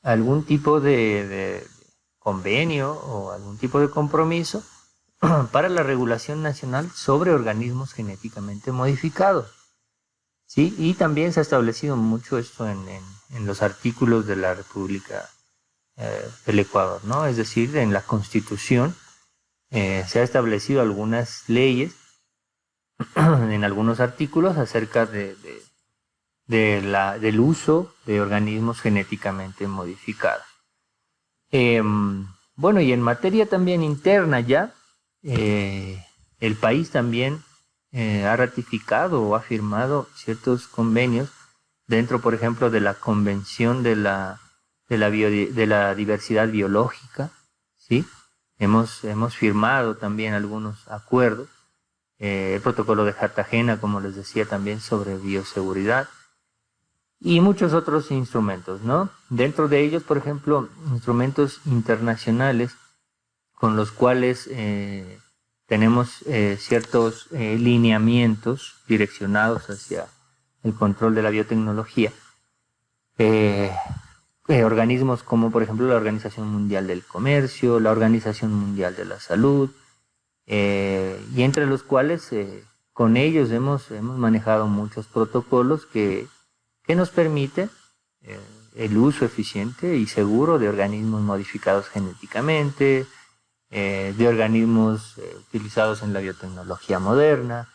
algún tipo de convenio o algún tipo de compromiso para la regulación nacional sobre organismos genéticamente modificados. ¿Sí? Y también se ha establecido mucho esto en los artículos de la República del Ecuador, ¿no? Es decir, en la Constitución se ha establecido algunas leyes en algunos artículos acerca del uso de organismos genéticamente modificados. Bueno, y en materia también interna ya, el país también ha ratificado o ha firmado ciertos convenios dentro, por ejemplo, de la Convención de la Diversidad Biológica, ¿sí? Hemos firmado también algunos acuerdos, el protocolo de Cartagena, como les decía, también sobre bioseguridad, y muchos otros instrumentos, ¿no? Dentro de ellos, por ejemplo, instrumentos internacionales con los cuales tenemos ciertos lineamientos direccionados hacia el control de la biotecnología. Organismos como, por ejemplo, la Organización Mundial del Comercio, la Organización Mundial de la Salud, y entre los cuales con ellos hemos manejado muchos protocolos que nos permiten el uso eficiente y seguro de organismos modificados genéticamente, de organismos utilizados en la biotecnología moderna,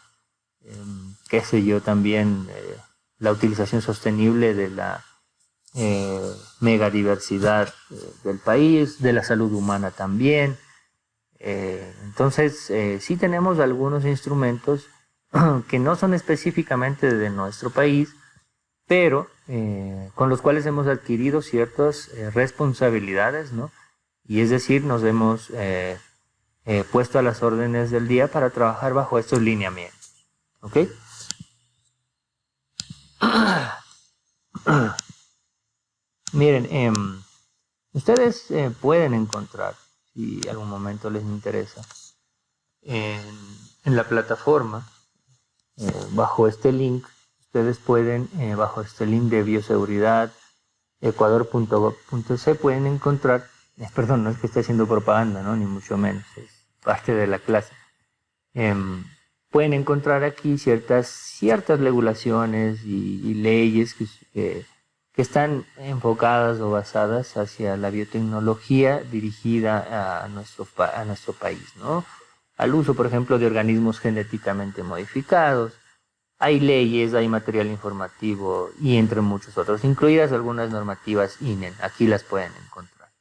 qué sé yo, también la utilización sostenible de la megadiversidad del país, de la salud humana también. Entonces, sí tenemos algunos instrumentos que no son específicamente de nuestro país, pero con los cuales hemos adquirido ciertas responsabilidades, ¿no? Y es decir, nos hemos puesto a las órdenes del día para trabajar bajo estos lineamientos. ¿Ok? Miren, ustedes pueden encontrar, si algún momento les interesa, en la plataforma, bajo este link, ustedes pueden, bajo este link de bioseguridad, ecuador.gov.es, pueden encontrar, perdón, no es que esté haciendo propaganda, ¿no? Ni mucho menos, es parte de la clase. Pueden encontrar aquí ciertas regulaciones y leyes que están enfocadas o basadas hacia la biotecnología dirigida a nuestro país, ¿no? Al uso, por ejemplo, de organismos genéticamente modificados. Hay leyes, hay material informativo y entre muchos otros, incluidas algunas normativas INEN. Aquí las pueden encontrar.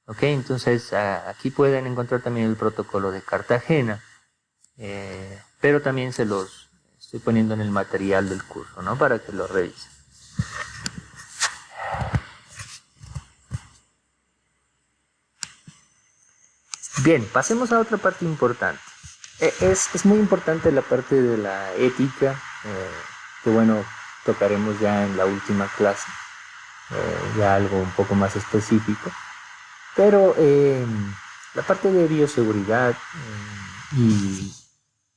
¿Ok? Entonces, aquí pueden encontrar también el protocolo de Cartagena, pero también se los estoy poniendo en el material del curso, ¿no? Para que lo revisen. Bien, pasemos a otra parte importante. Es muy importante la parte de la ética, que bueno, tocaremos ya en la última clase, ya algo un poco más específico. Pero la parte de bioseguridad y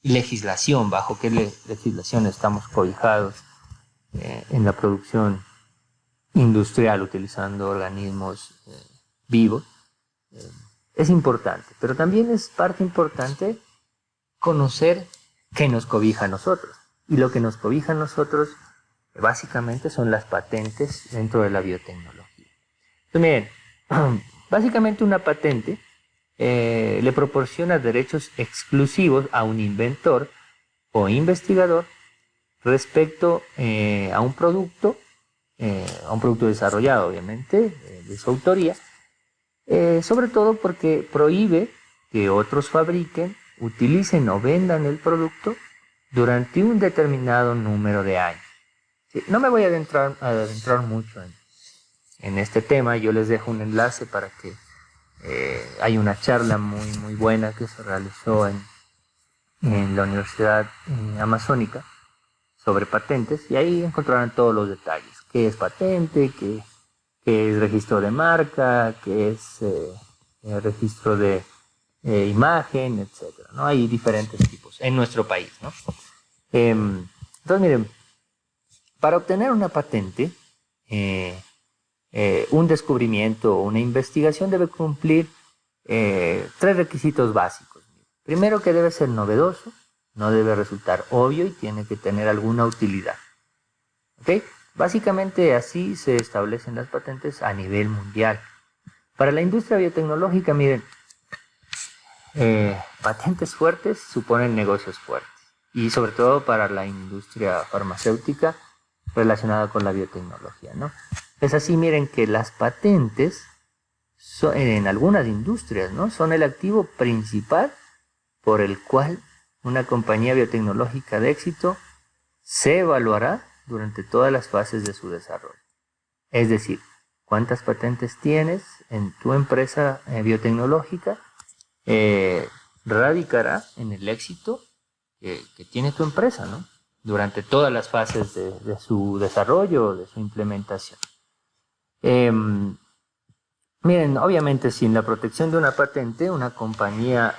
legislación, bajo qué legislación estamos cobijados en la producción industrial utilizando organismos vivos, es importante, pero también es parte importante conocer qué nos cobija a nosotros. Y lo que nos cobija a nosotros básicamente son las patentes dentro de la biotecnología. Entonces, miren, básicamente una patente le proporciona derechos exclusivos a un inventor o investigador respecto a un producto desarrollado, obviamente, de su autoría, sobre todo porque prohíbe que otros fabriquen, utilicen o vendan el producto durante un determinado número de años. Sí, no me voy a adentrar mucho en este tema. Yo les dejo un enlace para que hay una charla muy buena que se realizó en la Universidad Amazónica sobre patentes, y ahí encontrarán todos los detalles. ¿Qué es patente? ¿Qué es registro de marca? ¿Qué es registro de imagen? Etcétera, ¿no? Hay diferentes tipos en nuestro país, ¿no? Entonces, miren, para obtener una patente, un descubrimiento o una investigación debe cumplir 3 requisitos básicos. Primero que debe ser novedoso, no debe resultar obvio y tiene que tener alguna utilidad. ¿Ok? Básicamente así se establecen las patentes a nivel mundial. Para la industria biotecnológica, miren, patentes fuertes suponen negocios fuertes. Y sobre todo para la industria farmacéutica relacionada con la biotecnología, ¿no? Es así, miren, que las patentes en algunas industrias, ¿no?, son el activo principal por el cual una compañía biotecnológica de éxito se evaluará durante todas las fases de su desarrollo. Es decir, cuántas patentes tienes en tu empresa biotecnológica radicará en el éxito que tiene tu empresa, ¿no?, durante todas las fases de su desarrollo o de su implementación. Miren, obviamente sin la protección de una patente, una compañía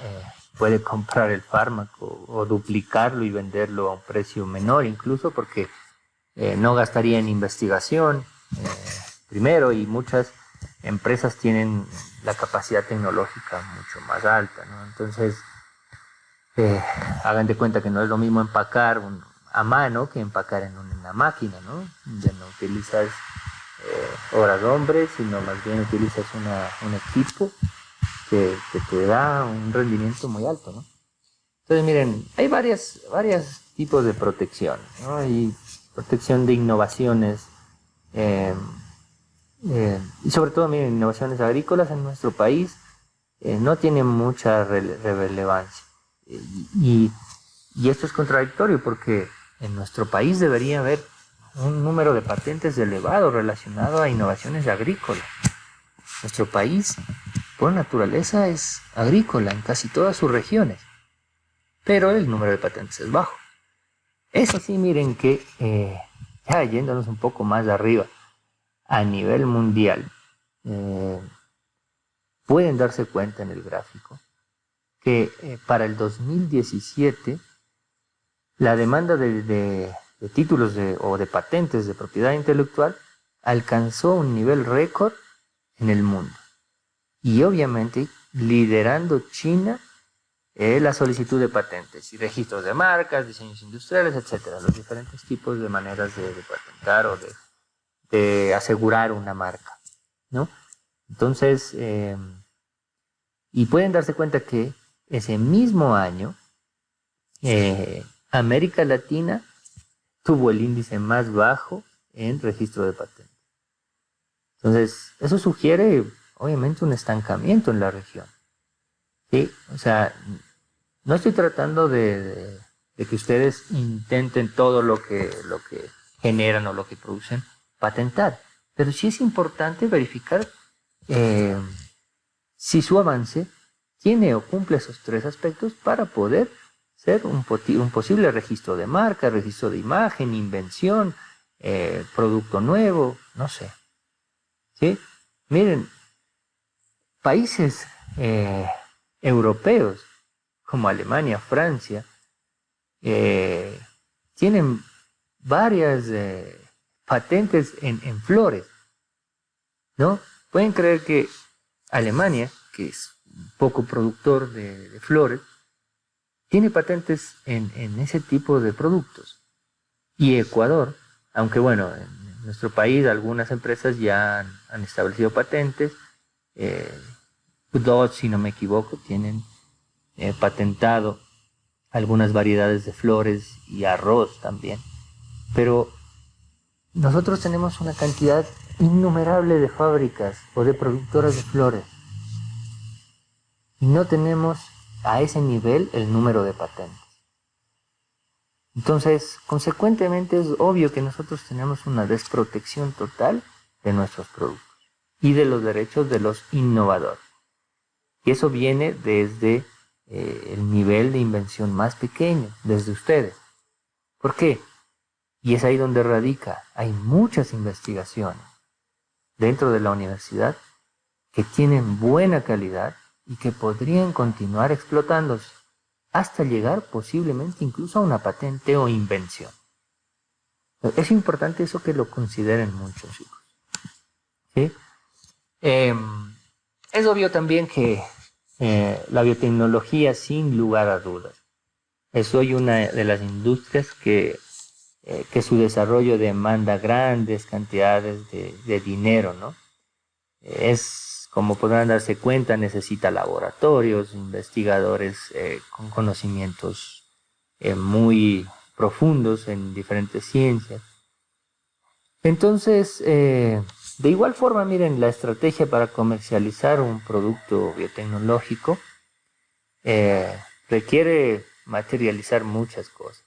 puede comprar el fármaco o duplicarlo y venderlo a un precio menor, incluso porque no gastaría en investigación primero, y muchas empresas tienen la capacidad tecnológica mucho más alta, ¿no? Entonces, hagan de cuenta que no es lo mismo empacar a mano que empacar en una máquina, ¿no? Ya no utilizas horas hombres, sino más bien utilizas un equipo que te da un rendimiento muy alto, ¿no? Entonces, miren, hay varios tipos de protección, ¿no? Hay protección de innovaciones, y sobre todo, miren, innovaciones agrícolas en nuestro país no tienen mucha relevancia. Y esto es contradictorio porque en nuestro país debería haber un número de patentes elevado relacionado a innovaciones agrícolas. Nuestro país, por naturaleza, es agrícola en casi todas sus regiones, pero el número de patentes es bajo. Eso sí, miren que, ya yéndonos un poco más arriba, a nivel mundial, pueden darse cuenta en el gráfico que para el 2017 la demanda de títulos o de patentes de propiedad intelectual alcanzó un nivel récord en el mundo. Y obviamente liderando China la solicitud de patentes y registros de marcas, diseños industriales, etcétera, los diferentes tipos de maneras de patentar o de asegurar una marca, ¿no? Entonces, y pueden darse cuenta que ese mismo año América Latina tuvo el índice más bajo en registro de patentes. Entonces, eso sugiere, obviamente, un estancamiento en la región. ¿Sí? O sea, no estoy tratando de que ustedes intenten todo lo que generan o lo que producen patentar, pero sí es importante verificar si su avance tiene o cumple esos tres aspectos para poder ser un posible registro de marca, registro de imagen, invención, producto nuevo, no sé. ¿Sí? Miren, países europeos como Alemania, Francia, tienen varias patentes en flores, ¿no? Pueden creer que Alemania, que es un poco productor de flores, tiene patentes en ese tipo de productos. Y Ecuador, aunque bueno, en nuestro país algunas empresas ya han establecido patentes, dos, si no me equivoco, tienen patentado algunas variedades de flores y arroz también. Pero nosotros tenemos una cantidad innumerable de fábricas o de productoras de flores y no tenemos a ese nivel el número de patentes. Entonces, consecuentemente es obvio que nosotros tenemos una desprotección total de nuestros productos y de los derechos de los innovadores. Y eso viene desde el nivel de invención más pequeño, desde ustedes. ¿Por qué? Y es ahí donde radica. Hay muchas investigaciones dentro de la universidad que tienen buena calidad y que podrían continuar explotándose hasta llegar posiblemente incluso a una patente o invención. Es importante eso que lo consideren mucho, chicos. ¿Sí? Es obvio también que la biotecnología, sin lugar a dudas, es hoy una de las industrias que su desarrollo demanda grandes cantidades de dinero, ¿no? Es, como podrán darse cuenta, necesita laboratorios, investigadores con conocimientos muy profundos en diferentes ciencias. Entonces, de igual forma, miren, la estrategia para comercializar un producto biotecnológico requiere materializar muchas cosas.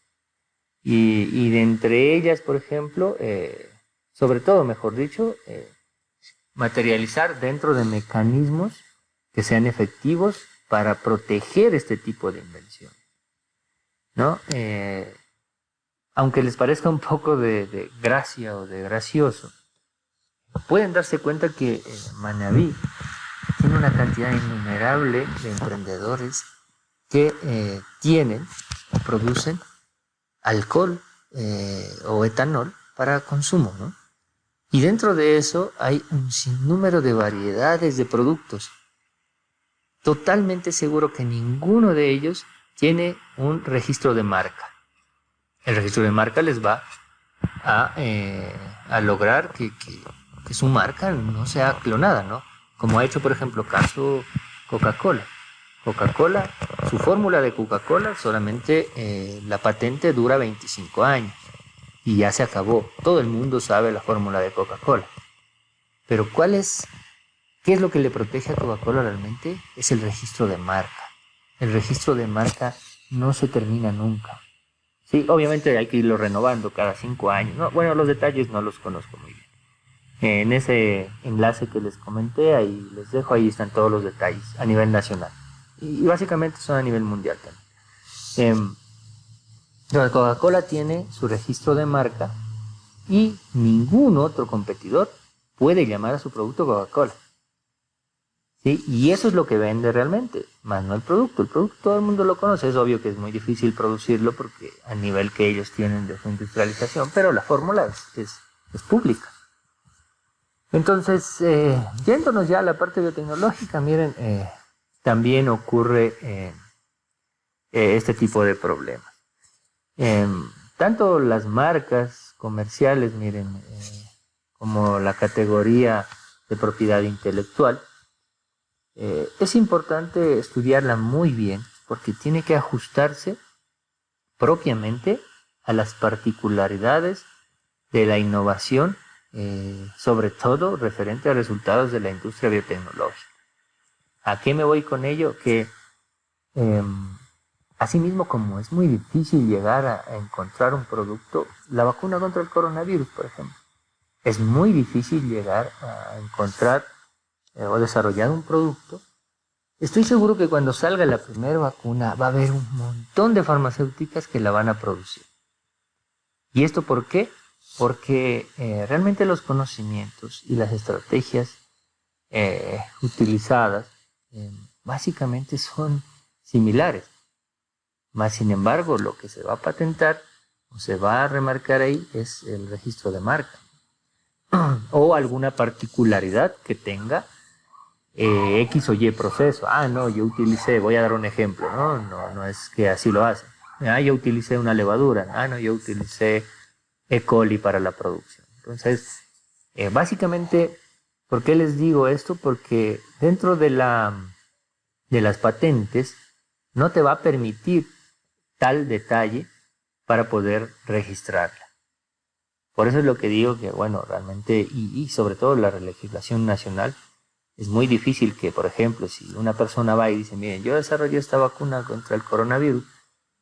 Y de entre ellas, por ejemplo, sobre todo, mejor dicho, materializar dentro de mecanismos que sean efectivos para proteger este tipo de invención, ¿no? Aunque les parezca un poco de gracia o de gracioso, pueden darse cuenta que Manabí tiene una cantidad innumerable de emprendedores que tienen o producen alcohol o etanol para consumo, ¿no? Y dentro de eso hay un sinnúmero de variedades de productos. Totalmente seguro que ninguno de ellos tiene un registro de marca. El registro de marca les va a lograr que su marca no sea clonada, ¿no? Como ha hecho, por ejemplo, caso Coca-Cola. Coca-Cola, su fórmula de Coca-Cola, solamente la patente dura 25 años y ya se acabó. Todo el mundo sabe la fórmula de Coca-Cola. Pero ¿qué es lo que le protege a Coca-Cola realmente? Es el registro de marca. El registro de marca no se termina nunca. Sí, obviamente hay que irlo renovando cada 5 años. No, bueno, los detalles no los conozco muy bien. En ese enlace que les comenté, ahí les dejo, ahí están todos los detalles a nivel nacional. Y básicamente son a nivel mundial también. Coca-Cola tiene su registro de marca y ningún otro competidor puede llamar a su producto Coca-Cola. ¿Sí? Y eso es lo que vende realmente, más no el producto. El producto todo el mundo lo conoce, es obvio que es muy difícil producirlo porque a nivel que ellos tienen de su industrialización, pero la fórmula es pública. Entonces, yéndonos ya a la parte biotecnológica, miren, también ocurre este tipo de problemas. Tanto las marcas comerciales, miren, como la categoría de propiedad intelectual, es importante estudiarla muy bien porque tiene que ajustarse propiamente a las particularidades de la innovación, sobre todo referente a resultados de la industria biotecnológica. ¿A qué me voy con ello? Que asimismo, como es muy difícil llegar a encontrar un producto, la vacuna contra el coronavirus, por ejemplo, es muy difícil llegar a encontrar o desarrollar un producto. Estoy seguro que cuando salga la primera vacuna va a haber un montón de farmacéuticas que la van a producir. ¿Y esto por qué? Porque realmente los conocimientos y las estrategias utilizadas básicamente son similares. Más sin embargo, lo que se va a patentar o se va a remarcar ahí es el registro de marca o alguna particularidad que tenga X o Y proceso. No, yo utilicé, voy a dar un ejemplo, no es que así lo hacen. Yo utilicé una levadura. No, yo utilicé E. coli para la producción. Entonces, básicamente, ¿por qué les digo esto? Porque dentro de las patentes no te va a permitir tal detalle para poder registrarla. Por eso es lo que digo que, bueno, realmente, y sobre todo la legislación nacional, es muy difícil que, por ejemplo, si una persona va y dice, miren, yo desarrollé esta vacuna contra el coronavirus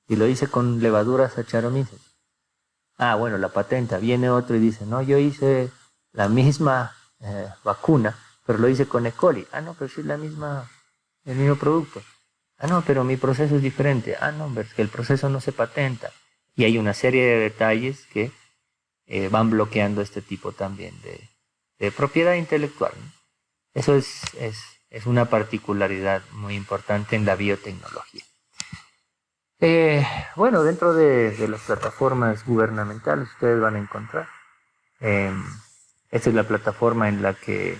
y lo hice con levaduras Saccharomyces. Bueno, la patenta. Viene otro y dice, no, yo hice la misma vacuna, pero lo hice con E. coli. No, pero sí es el mismo producto. No, pero mi proceso es diferente. No, es que el proceso no se patenta. Y hay una serie de detalles que van bloqueando este tipo también de propiedad intelectual, ¿no? Eso es una particularidad muy importante en la biotecnología. Bueno, dentro de las plataformas gubernamentales ustedes van a encontrar. Esta es la plataforma en la que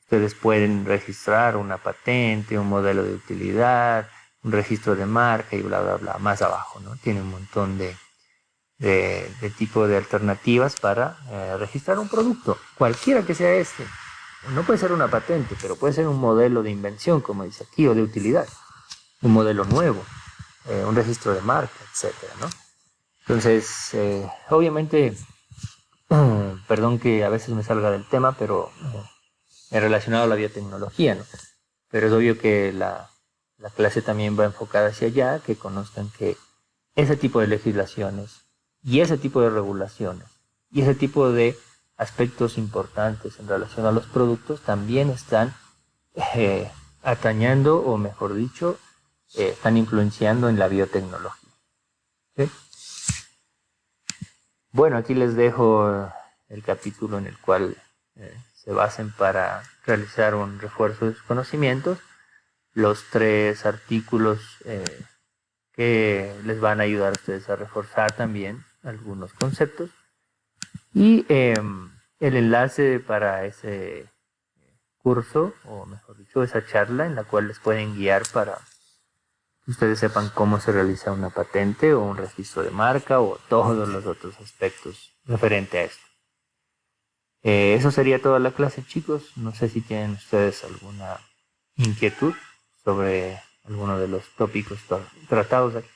Ustedes pueden registrar una patente, un modelo de utilidad, un registro de marca y bla, bla, bla, más abajo, ¿no? Tiene un montón de tipo de alternativas para registrar un producto, cualquiera que sea este. No puede ser una patente, pero puede ser un modelo de invención, como dice aquí, o de utilidad, un modelo nuevo, un registro de marca, etcétera, ¿no? Entonces, obviamente, perdón que a veces me salga del tema, pero relacionado a la biotecnología, ¿no? Pero es obvio que la clase también va enfocada hacia allá, que conozcan que ese tipo de legislaciones y ese tipo de regulaciones y ese tipo de aspectos importantes en relación a los productos también están atañando, o mejor dicho, están influenciando en la biotecnología. ¿Sí? Bueno, aquí les dejo el capítulo en el cual se basen para realizar un refuerzo de sus conocimientos, los 3 artículos que les van a ayudar a ustedes a reforzar también algunos conceptos, y el enlace para ese curso, o mejor dicho, esa charla en la cual les pueden guiar para que ustedes sepan cómo se realiza una patente o un registro de marca o todos los otros aspectos referente a esto. Eso sería toda la clase, chicos. No sé si tienen ustedes alguna inquietud sobre alguno de los tópicos tratados aquí.